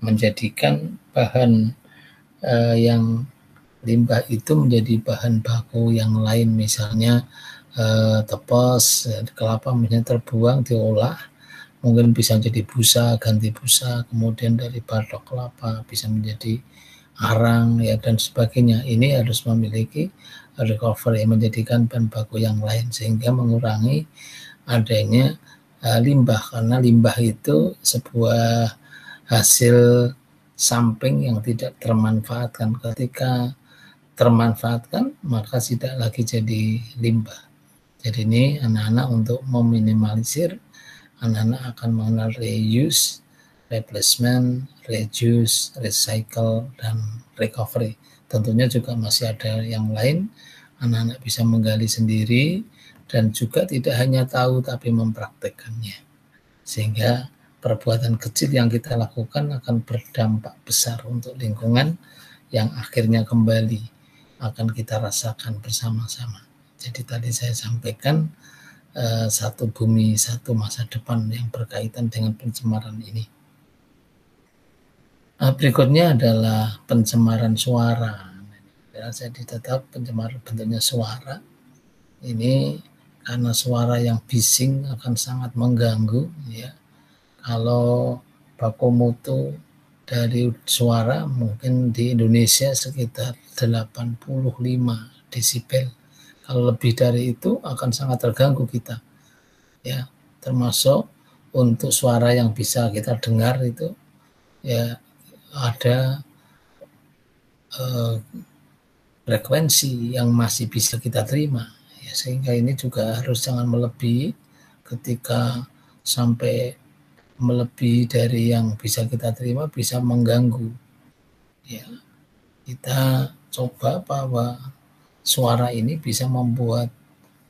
menjadikan bahan yang limbah itu menjadi bahan baku yang lain, misalnya tepes, kelapa misalnya terbuang diolah, mungkin bisa jadi busa, ganti busa, kemudian dari batok kelapa bisa menjadi arang ya dan sebagainya. Ini harus memiliki recovery, menjadikan bahan baku yang lain sehingga mengurangi adanya limbah, karena limbah itu sebuah hasil samping yang tidak termanfaatkan. Ketika termanfaatkan maka tidak lagi jadi limbah. Jadi ini anak-anak untuk meminimalisir, anak-anak akan mengenal reuse, replacement, reduce, recycle, dan recovery. Tentunya juga masih ada yang lain, anak-anak bisa menggali sendiri dan juga tidak hanya tahu tapi mempraktekkannya. Sehingga perbuatan kecil yang kita lakukan akan berdampak besar untuk lingkungan yang akhirnya kembali akan kita rasakan bersama-sama. Jadi tadi saya sampaikan satu bumi, satu masa depan yang berkaitan dengan pencemaran ini. Berikutnya adalah pencemaran suara. Jadi tetap pencemaran bentuknya suara. Ini karena suara yang bising akan sangat mengganggu ya. Kalau baku mutu dari suara mungkin di Indonesia sekitar 85 desibel. Kalau lebih dari itu akan sangat terganggu kita. Ya, termasuk untuk suara yang bisa kita dengar itu ya ada frekuensi yang masih bisa kita terima ya, sehingga ini juga harus jangan melebihi. Ketika sampai melebihi dari yang bisa kita terima bisa mengganggu ya. Kita coba bahwa suara ini bisa membuat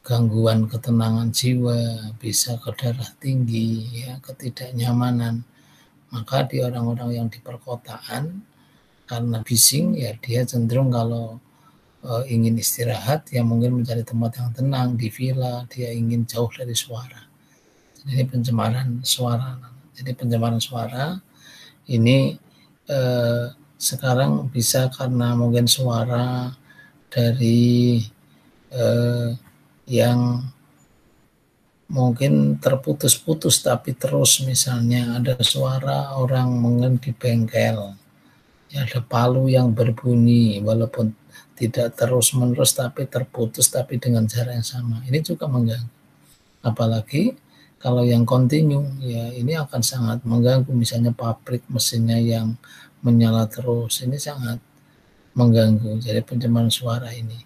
gangguan ketenangan jiwa, bisa ke darah tinggi ya, ketidaknyamanan. Maka di orang-orang yang di perkotaan karena bising ya dia cenderung kalau ingin istirahat ya mungkin mencari tempat yang tenang di villa, dia ingin jauh dari suara. Jadi ini pencemaran suara. Jadi pencemaran suara ini sekarang bisa karena mungkin suara dari yang mungkin terputus-putus tapi terus, misalnya ada suara orang mungkin di bengkel ya, ada palu yang berbunyi walaupun tidak terus-menerus tapi terputus tapi dengan cara yang sama, ini juga mengganggu. Apalagi kalau yang kontinu ya ini akan sangat mengganggu, misalnya pabrik mesinnya yang menyala terus, ini sangat mengganggu. Jadi pencemaran suara ini.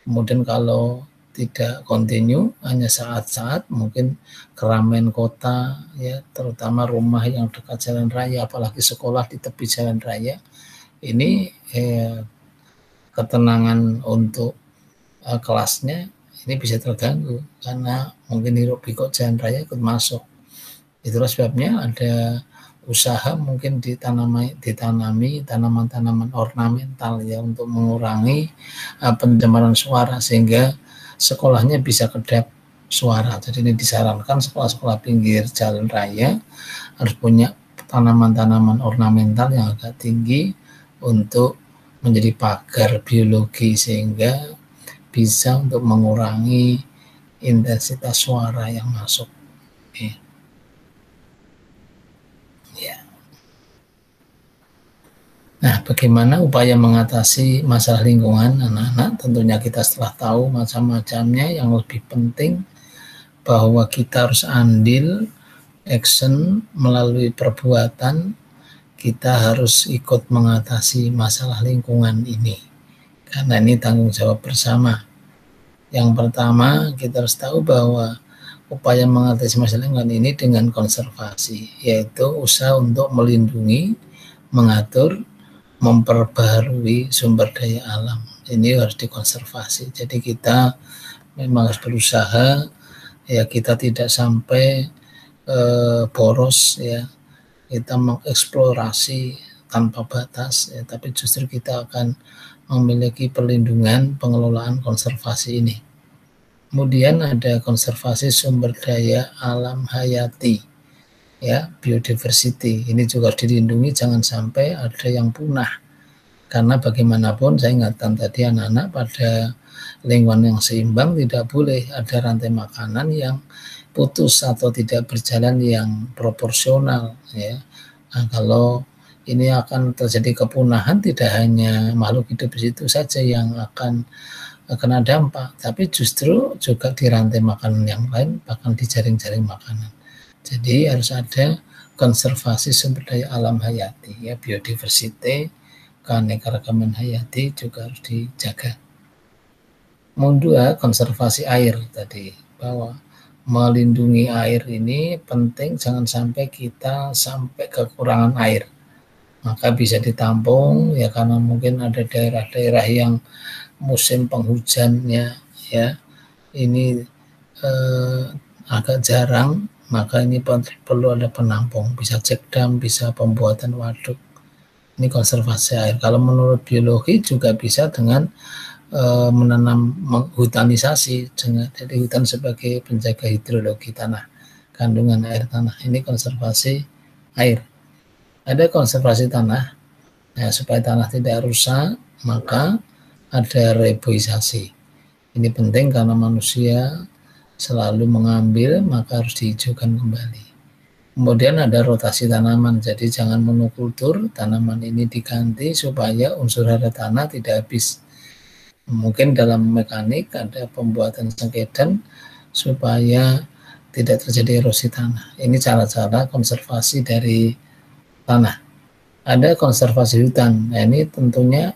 Kemudian kalau tidak kontinu, hanya saat-saat, mungkin keramaian kota ya, terutama rumah yang dekat jalan raya, apalagi sekolah di tepi jalan raya, ini ketenangan untuk kelasnya ini bisa terganggu karena mungkin hiruk pikuk jalan raya ikut masuk. Itulah sebabnya ada usaha mungkin ditanami tanaman-tanaman ornamental ya untuk mengurangi pencemaran suara sehingga sekolahnya bisa kedap suara. Jadi ini disarankan sekolah-sekolah pinggir jalan raya harus punya tanaman-tanaman ornamental yang agak tinggi untuk menjadi pagar biologi sehingga bisa untuk mengurangi intensitas suara yang masuk. Nah, bagaimana upaya mengatasi masalah lingkungan anak-anak? Tentunya kita setelah tahu macam-macamnya, yang lebih penting bahwa kita harus andil, action melalui perbuatan, kita harus ikut mengatasi masalah lingkungan ini. Karena ini tanggung jawab bersama. Yang pertama, kita harus tahu bahwa upaya mengatasi masalah lingkungan ini dengan konservasi, yaitu usaha untuk melindungi, mengatur, memperbaharui sumber daya alam. Ini harus dikonservasi. Jadi kita memang harus berusaha ya, kita tidak sampai boros ya, kita mengeksplorasi tanpa batas ya, tapi justru kita akan memiliki perlindungan pengelolaan konservasi ini. Kemudian ada konservasi sumber daya alam hayati ya, biodiversity ini juga harus dilindungi, jangan sampai ada yang punah Karena bagaimanapun saya ingatkan tadi anak-anak, pada lingkungan yang seimbang tidak boleh ada rantai makanan yang putus atau tidak berjalan yang proporsional ya. Nah, kalau ini akan terjadi kepunahan, tidak hanya makhluk hidup di situ saja yang akan kena dampak, tapi justru juga di rantai makanan yang lain, bahkan di jaring-jaring makanan. Jadi harus ada konservasi sumber daya alam hayati ya, biodiversity, keanekaragaman hayati juga harus dijaga. Yang kedua, konservasi air tadi, bahwa melindungi air ini penting, jangan sampai kita sampai kekurangan air. Maka bisa ditampung ya, karena mungkin ada daerah-daerah yang musim penghujannya ya ini agak jarang, maka ini perlu ada penampung, bisa cek dam, bisa pembuatan waduk. Ini konservasi air. Kalau menurut biologi juga bisa dengan menanam hutanisasi, jadi hutan sebagai penjaga hidrologi tanah, kandungan air tanah. Ini konservasi air. Ada konservasi tanah, ya, supaya tanah tidak rusak, maka ada reboisasi. Ini penting karena manusia selalu mengambil, maka harus dihijaukan kembali. Kemudian ada rotasi tanaman, jadi jangan monokultur, tanaman ini diganti supaya unsur hara tanah tidak habis. Mungkin dalam mekanik ada pembuatan sengkedan supaya tidak terjadi erosi tanah. Ini cara-cara konservasi dari tanah. Ada konservasi hutan, nah ini tentunya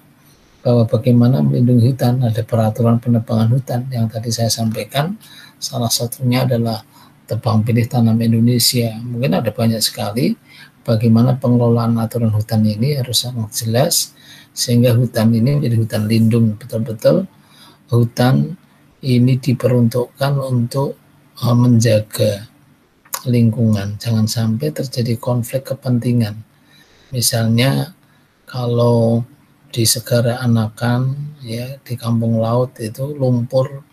bahwa bagaimana melindungi hutan, ada peraturan penebangan hutan yang tadi saya sampaikan, salah satunya adalah tebang pilih tanam Indonesia. Mungkin ada banyak sekali, bagaimana pengelolaan aturan hutan ini harus sangat jelas, sehingga hutan ini menjadi hutan lindung, betul-betul hutan ini diperuntukkan untuk menjaga lingkungan, jangan sampai terjadi konflik kepentingan. Misalnya kalau di Segara Anakan ya, di kampung laut itu lumpur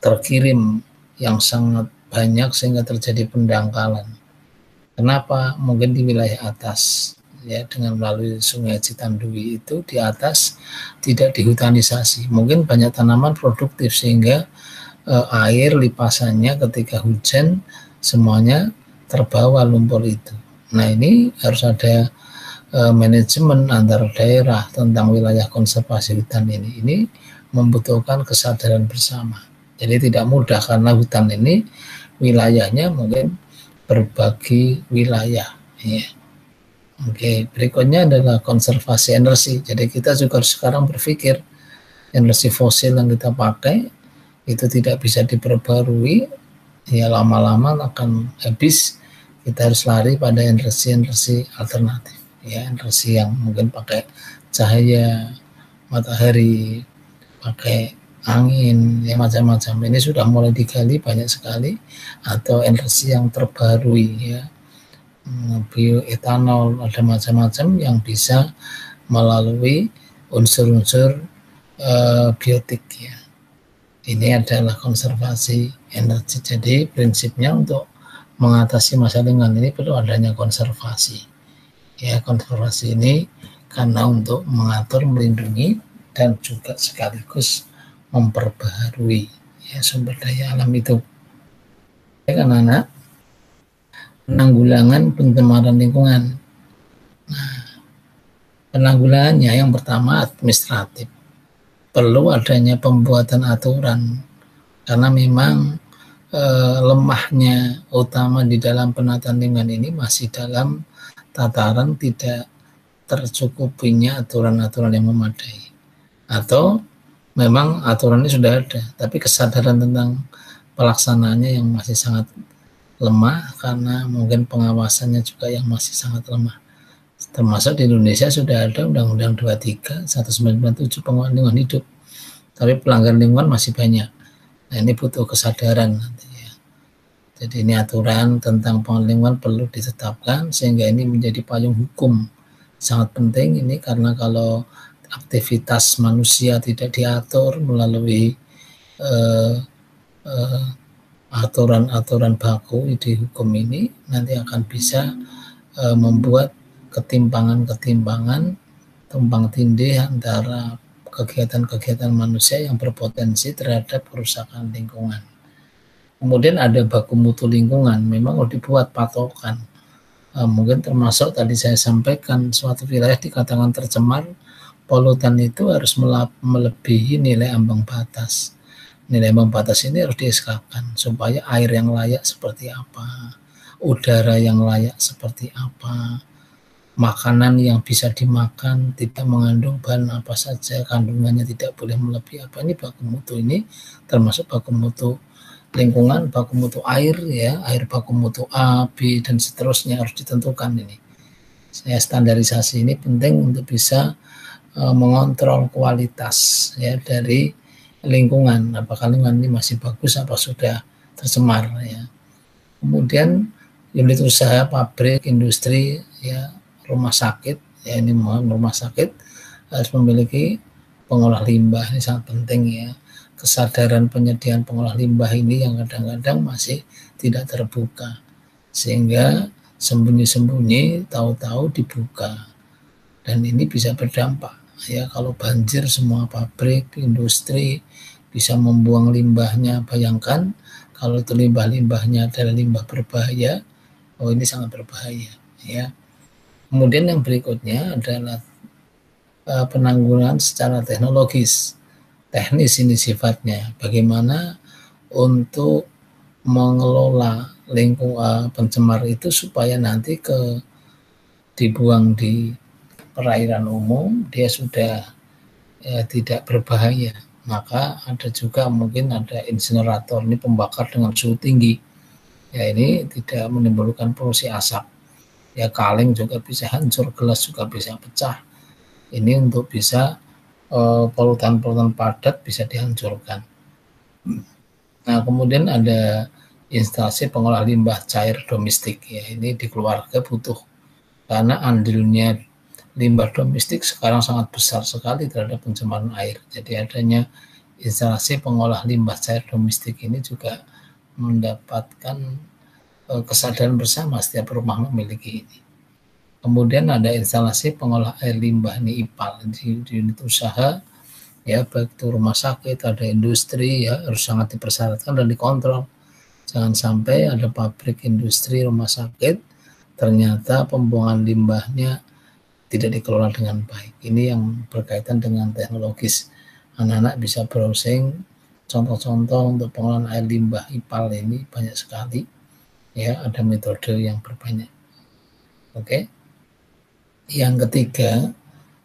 terkirim yang sangat banyak sehingga terjadi pendangkalan. Kenapa? Mungkin di wilayah atas ya, dengan melalui Sungai Citandui itu di atas tidak dihutanisasi. Mungkin banyak tanaman produktif sehingga air lipasannya ketika hujan semuanya terbawa lumpur itu. Nah, ini harus ada manajemen antar daerah tentang wilayah konservasi hutan ini. Ini membutuhkan kesadaran bersama. Jadi tidak mudah karena hutan ini wilayahnya mungkin berbagi wilayah. Ya. Oke, berikutnya adalah konservasi energi. Jadi kita juga sekarang berpikir energi fosil yang kita pakai itu tidak bisa diperbarui, ya lama-lama akan habis. Kita harus lari pada energi-energi alternatif. Ya, energi yang mungkin pakai cahaya matahari, pakai angin, ya macam-macam. Ini sudah mulai digali banyak sekali, atau energi yang terbarui ya, bioetanol, ada macam-macam yang bisa melalui unsur-unsur biotik ya. Ini adalah konservasi energi. Jadi prinsipnya untuk mengatasi masalah lingkungan ini perlu adanya konservasi. Ya, konservasi ini karena untuk mengatur, melindungi, dan juga sekaligus memperbaharui ya sumber daya alam itu. Ya kan anak? Penanggulangan pencemaran lingkungan. Nah, penanggulangannya yang pertama administratif. Perlu adanya pembuatan aturan karena memang lemahnya utama di dalam penataan lingkungan ini masih dalam tataran tidak tercukupinya aturan-aturan yang memadai, atau memang aturannya sudah ada tapi kesadaran tentang pelaksanaannya yang masih sangat lemah karena mungkin pengawasannya juga yang masih sangat lemah. Termasuk di Indonesia sudah ada Undang-Undang 23 1997 pengelolaan lingkungan hidup, tapi pelanggaran lingkungan masih banyak. Nah, ini butuh kesadaran nanti. Jadi ini aturan tentang pengelolaan lingkungan perlu ditetapkan sehingga ini menjadi payung hukum. Sangat penting ini karena kalau aktivitas manusia tidak diatur melalui aturan-aturan baku di hukum ini, nanti akan bisa membuat ketimpangan-ketimpangan tumpang tindih antara kegiatan-kegiatan manusia yang berpotensi terhadap kerusakan lingkungan. Kemudian ada baku mutu lingkungan, memang harus dibuat patokan. Mungkin termasuk tadi saya sampaikan suatu wilayah dikatakan tercemar, polutan itu harus melebihi nilai ambang batas. Nilai ambang batas ini harus dieskakan supaya air yang layak seperti apa, udara yang layak seperti apa, makanan yang bisa dimakan tidak mengandung bahan apa saja, kandungannya tidak boleh melebihi apa. Ini baku mutu, ini termasuk baku mutu lingkungan, baku mutu air ya, air baku mutu A, B dan seterusnya harus ditentukan ini. Standarisasi ini penting untuk bisa mengontrol kualitas ya dari lingkungan, apakah lingkungan ini masih bagus apa sudah tercemar ya. Kemudian unit usaha, pabrik, industri ya, rumah sakit ya, ini rumah sakit harus memiliki pengolah limbah, ini sangat penting ya. Kesadaran penyediaan pengolah limbah ini yang kadang-kadang masih tidak terbuka, sehingga sembunyi-sembunyi tahu-tahu dibuka, dan ini bisa berdampak ya. Kalau banjir semua pabrik, industri bisa membuang limbahnya, bayangkan kalau itu limbah-limbahnya adalah limbah berbahaya, ini sangat berbahaya ya. Kemudian yang berikutnya adalah penanggulangan secara teknologis, teknis ini sifatnya, bagaimana untuk mengelola lingkungan pencemar itu supaya nanti dibuang di perairan umum dia sudah tidak berbahaya. Maka ada juga mungkin ada insinerator, ini pembakar dengan suhu tinggi ya, ini tidak menimbulkan polusi asap ya. Kaleng juga bisa hancur, gelas juga bisa pecah, ini untuk bisa polutan-polutan padat bisa dihancurkan. Nah, kemudian ada instalasi pengolah limbah cair domestik ya, ini di keluarga butuh, karena andilnya limbah domestik sekarang sangat besar sekali terhadap pencemaran air. Jadi adanya instalasi pengolah limbah cair domestik ini juga mendapatkan kesadaran bersama, setiap rumah memiliki ini. Kemudian ada instalasi pengolah air limbah, ini IPAL di unit usaha ya, baik itu rumah sakit, ada industri ya, harus sangat dipersyaratkan dan dikontrol. Jangan sampai ada pabrik, industri, rumah sakit ternyata pembuangan limbahnya tidak dikelola dengan baik. Ini yang berkaitan dengan teknologis. Anak-anak bisa browsing contoh-contoh untuk pengolahan air limbah IPAL ini banyak sekali ya, ada metode yang berbanyak. Oke. Yang ketiga,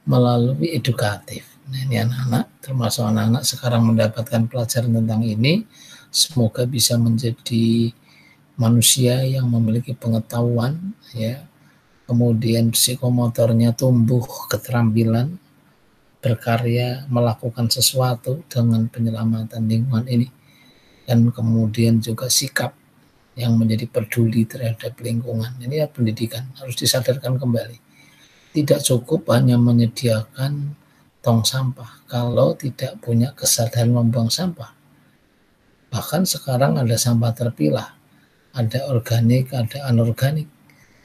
melalui edukatif. Nah, ini anak-anak, termasuk anak-anak sekarang mendapatkan pelajaran tentang ini, semoga bisa menjadi manusia yang memiliki pengetahuan ya, kemudian psikomotornya tumbuh, keterampilan berkarya melakukan sesuatu dengan penyelamatan lingkungan ini, dan kemudian juga sikap yang menjadi peduli terhadap lingkungan. Ini ya, pendidikan harus disadarkan kembali. Tidak cukup hanya menyediakan tong sampah kalau tidak punya kesadaran membuang sampah. Bahkan sekarang ada sampah terpilah, ada organik, ada anorganik.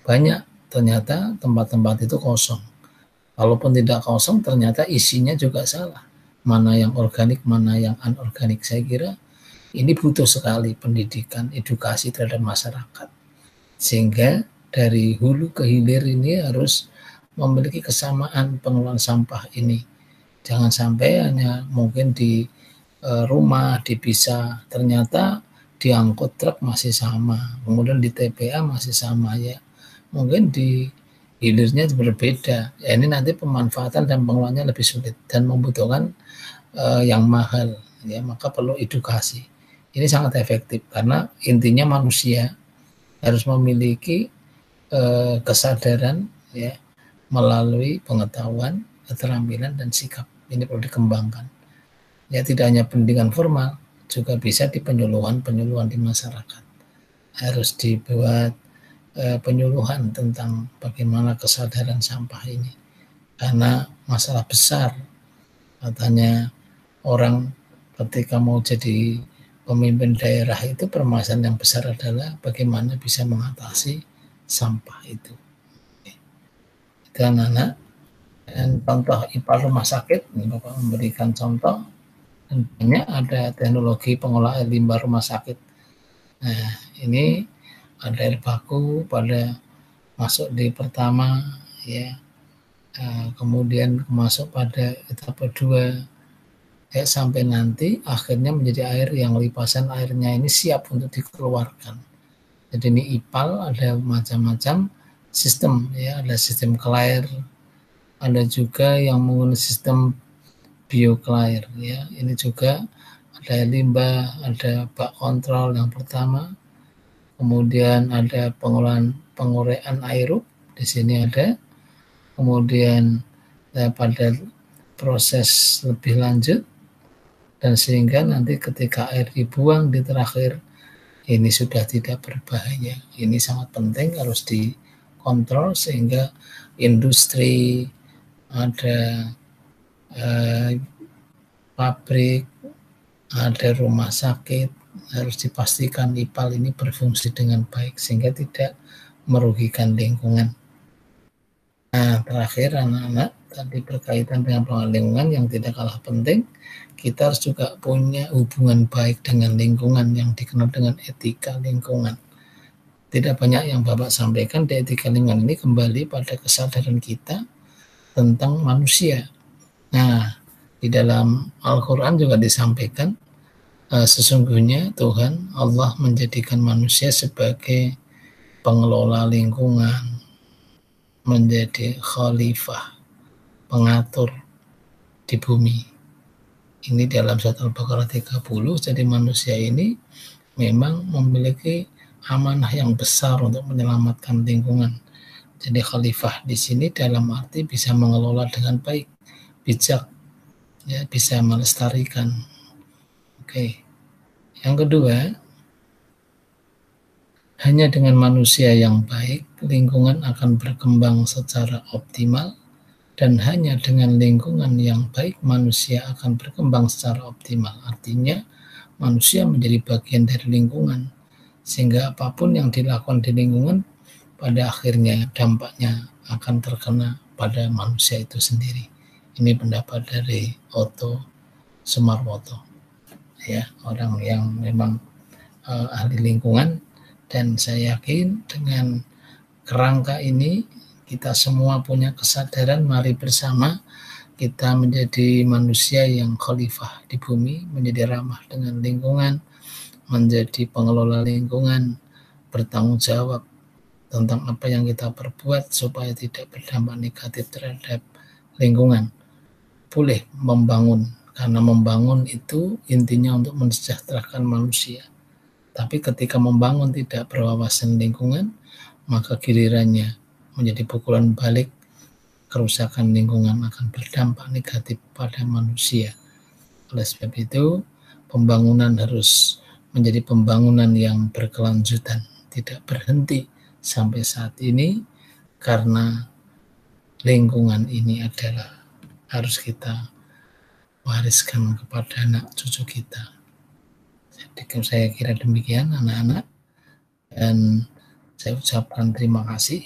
Banyak ternyata tempat-tempat itu kosong. Kalaupun tidak kosong, ternyata isinya juga salah. Mana yang organik, mana yang anorganik. Saya kira ini butuh sekali pendidikan, edukasi terhadap masyarakat. Sehingga dari hulu ke hilir ini harus memiliki kesamaan pengelolaan sampah ini. Jangan sampai hanya mungkin di rumah dipisah, ternyata diangkut truk masih sama, kemudian di TPA masih sama ya. Mungkin di hilirnya berbeda. Ya, ini nanti pemanfaatan dan pengelolaannya lebih sulit dan membutuhkan yang mahal ya, maka perlu edukasi. Ini sangat efektif karena intinya manusia harus memiliki kesadaran ya, melalui pengetahuan, keterampilan dan sikap. Ini perlu dikembangkan. Ya, tidak hanya pendidikan formal, juga bisa di penyuluhan di masyarakat. Harus dibuat penyuluhan tentang bagaimana kesadaran sampah ini. Karena masalah besar. Katanya orang ketika mau jadi pemimpin daerah itu, permasalahan yang besar adalah bagaimana bisa mengatasi sampah itu. Itu anak-anak. Dan contoh IPAL rumah sakit, ini Bapak memberikan contoh, dan banyak ada teknologi pengolah air limbah rumah sakit. Nah, ini ada air baku pada masuk di pertama, ya, kemudian masuk pada etapa 2, ya, sampai nanti akhirnya menjadi air yang lipasan airnya ini siap untuk dikeluarkan. Jadi ini IPAL ada macam-macam sistem, ya, ada sistem Clair, ada juga yang menggunakan sistem BioClair, ya. Ini juga ada limbah, ada bak kontrol yang pertama, kemudian ada penguraian aerob, di sini ada, kemudian pada proses lebih lanjut, dan sehingga nanti ketika air dibuang di terakhir ini sudah tidak berbahaya. Ini sangat penting, harus dikontrol sehingga industri, ada pabrik, ada rumah sakit, harus dipastikan IPAL ini berfungsi dengan baik sehingga tidak merugikan lingkungan. Nah, terakhir anak-anak, tadi berkaitan dengan pengelolaan lingkungan yang tidak kalah penting, kita harus juga punya hubungan baik dengan lingkungan yang dikenal dengan etika lingkungan. Tidak banyak yang Bapak sampaikan di etika lingkungan ini kembali pada kesadaran kita tentang manusia. Nah, di dalam Al-Quran juga disampaikan, sesungguhnya Tuhan Allah menjadikan manusia sebagai pengelola lingkungan, menjadi khalifah, pengatur di bumi. Ini dalam surat Al-Baqarah 30, jadi manusia ini memang memiliki amanah yang besar untuk menyelamatkan lingkungan. Jadi khalifah di sini dalam arti bisa mengelola dengan baik, bijak, ya, bisa melestarikan. Oke. Yang kedua, hanya dengan manusia yang baik, lingkungan akan berkembang secara optimal, dan hanya dengan lingkungan yang baik, manusia akan berkembang secara optimal. Artinya, manusia menjadi bagian dari lingkungan, sehingga apapun yang dilakukan di lingkungan, pada akhirnya dampaknya akan terkena pada manusia itu sendiri. Ini pendapat dari Otto Sumarwoto, ya, orang yang memang ahli lingkungan. Dan saya yakin dengan kerangka ini kita semua punya kesadaran, mari bersama kita menjadi manusia yang khalifah di bumi, menjadi ramah dengan lingkungan, menjadi pengelola lingkungan, bertanggung jawab tentang apa yang kita perbuat supaya tidak berdampak negatif terhadap lingkungan. Boleh membangun, karena membangun itu intinya untuk mensejahterakan manusia. Tapi ketika membangun tidak berwawasan lingkungan, maka gilirannya menjadi pukulan balik, kerusakan lingkungan akan berdampak negatif pada manusia. Oleh sebab itu, pembangunan harus menjadi pembangunan yang berkelanjutan, tidak berhenti sampai saat ini, karena lingkungan ini adalah harus kita wariskan kepada anak cucu kita. Jadi saya kira demikian anak-anak, dan saya ucapkan terima kasih.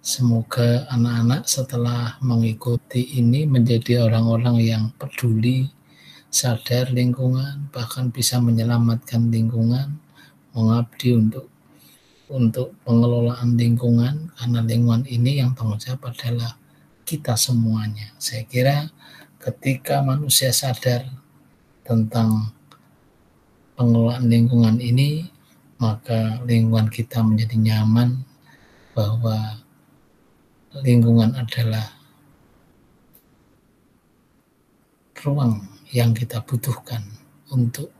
Semoga anak-anak setelah mengikuti ini menjadi orang-orang yang peduli, sadar lingkungan, bahkan bisa menyelamatkan lingkungan, mengabdi untuk pengelolaan lingkungan, karena lingkungan ini yang tanggung jawab adalah kita semuanya. Saya kira ketika manusia sadar tentang pengelolaan lingkungan ini, maka lingkungan kita menjadi nyaman, bahwa lingkungan adalah ruang yang kita butuhkan untuk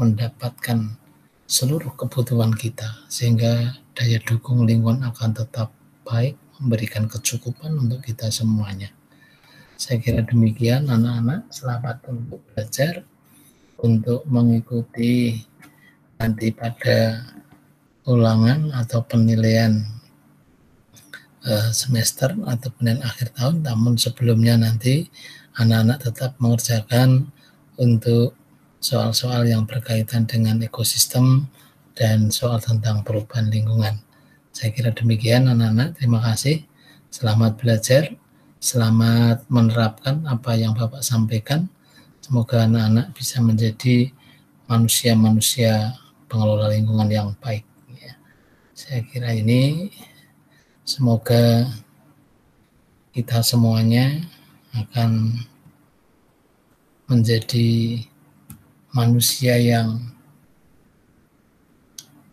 mendapatkan seluruh kebutuhan kita, sehingga daya dukung lingkungan akan tetap baik, memberikan kecukupan untuk kita semuanya. Saya kira demikian anak-anak, selamat untuk belajar, untuk mengikuti nanti pada ulangan atau penilaian semester atau penilaian akhir tahun. Namun sebelumnya nanti anak-anak tetap mengerjakan untuk soal-soal yang berkaitan dengan ekosistem dan soal tentang perubahan lingkungan. Saya kira demikian anak-anak, terima kasih, selamat belajar, Selamat menerapkan apa yang Bapak sampaikan. Semoga anak-anak bisa menjadi manusia-manusia pengelola lingkungan yang baik. Ya. Saya kira ini semoga kita semuanya akan menjadi manusia yang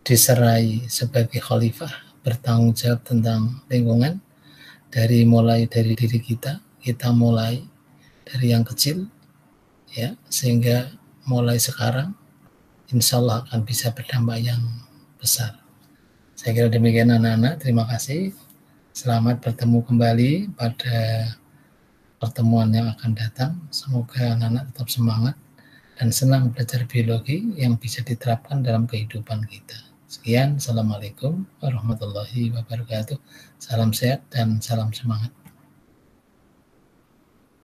diserai sebagai khalifah, bertanggung jawab tentang lingkungan, mulai dari diri kita mulai dari yang kecil, ya, sehingga mulai sekarang insya Allah akan bisa berdampak yang besar. Saya kira demikian anak-anak, terima kasih. Selamat bertemu kembali pada pertemuan yang akan datang. Semoga anak-anak tetap semangat dan senang belajar biologi yang bisa diterapkan dalam kehidupan kita. Sekian, Assalamualaikum warahmatullahi wabarakatuh. Salam sehat dan salam semangat.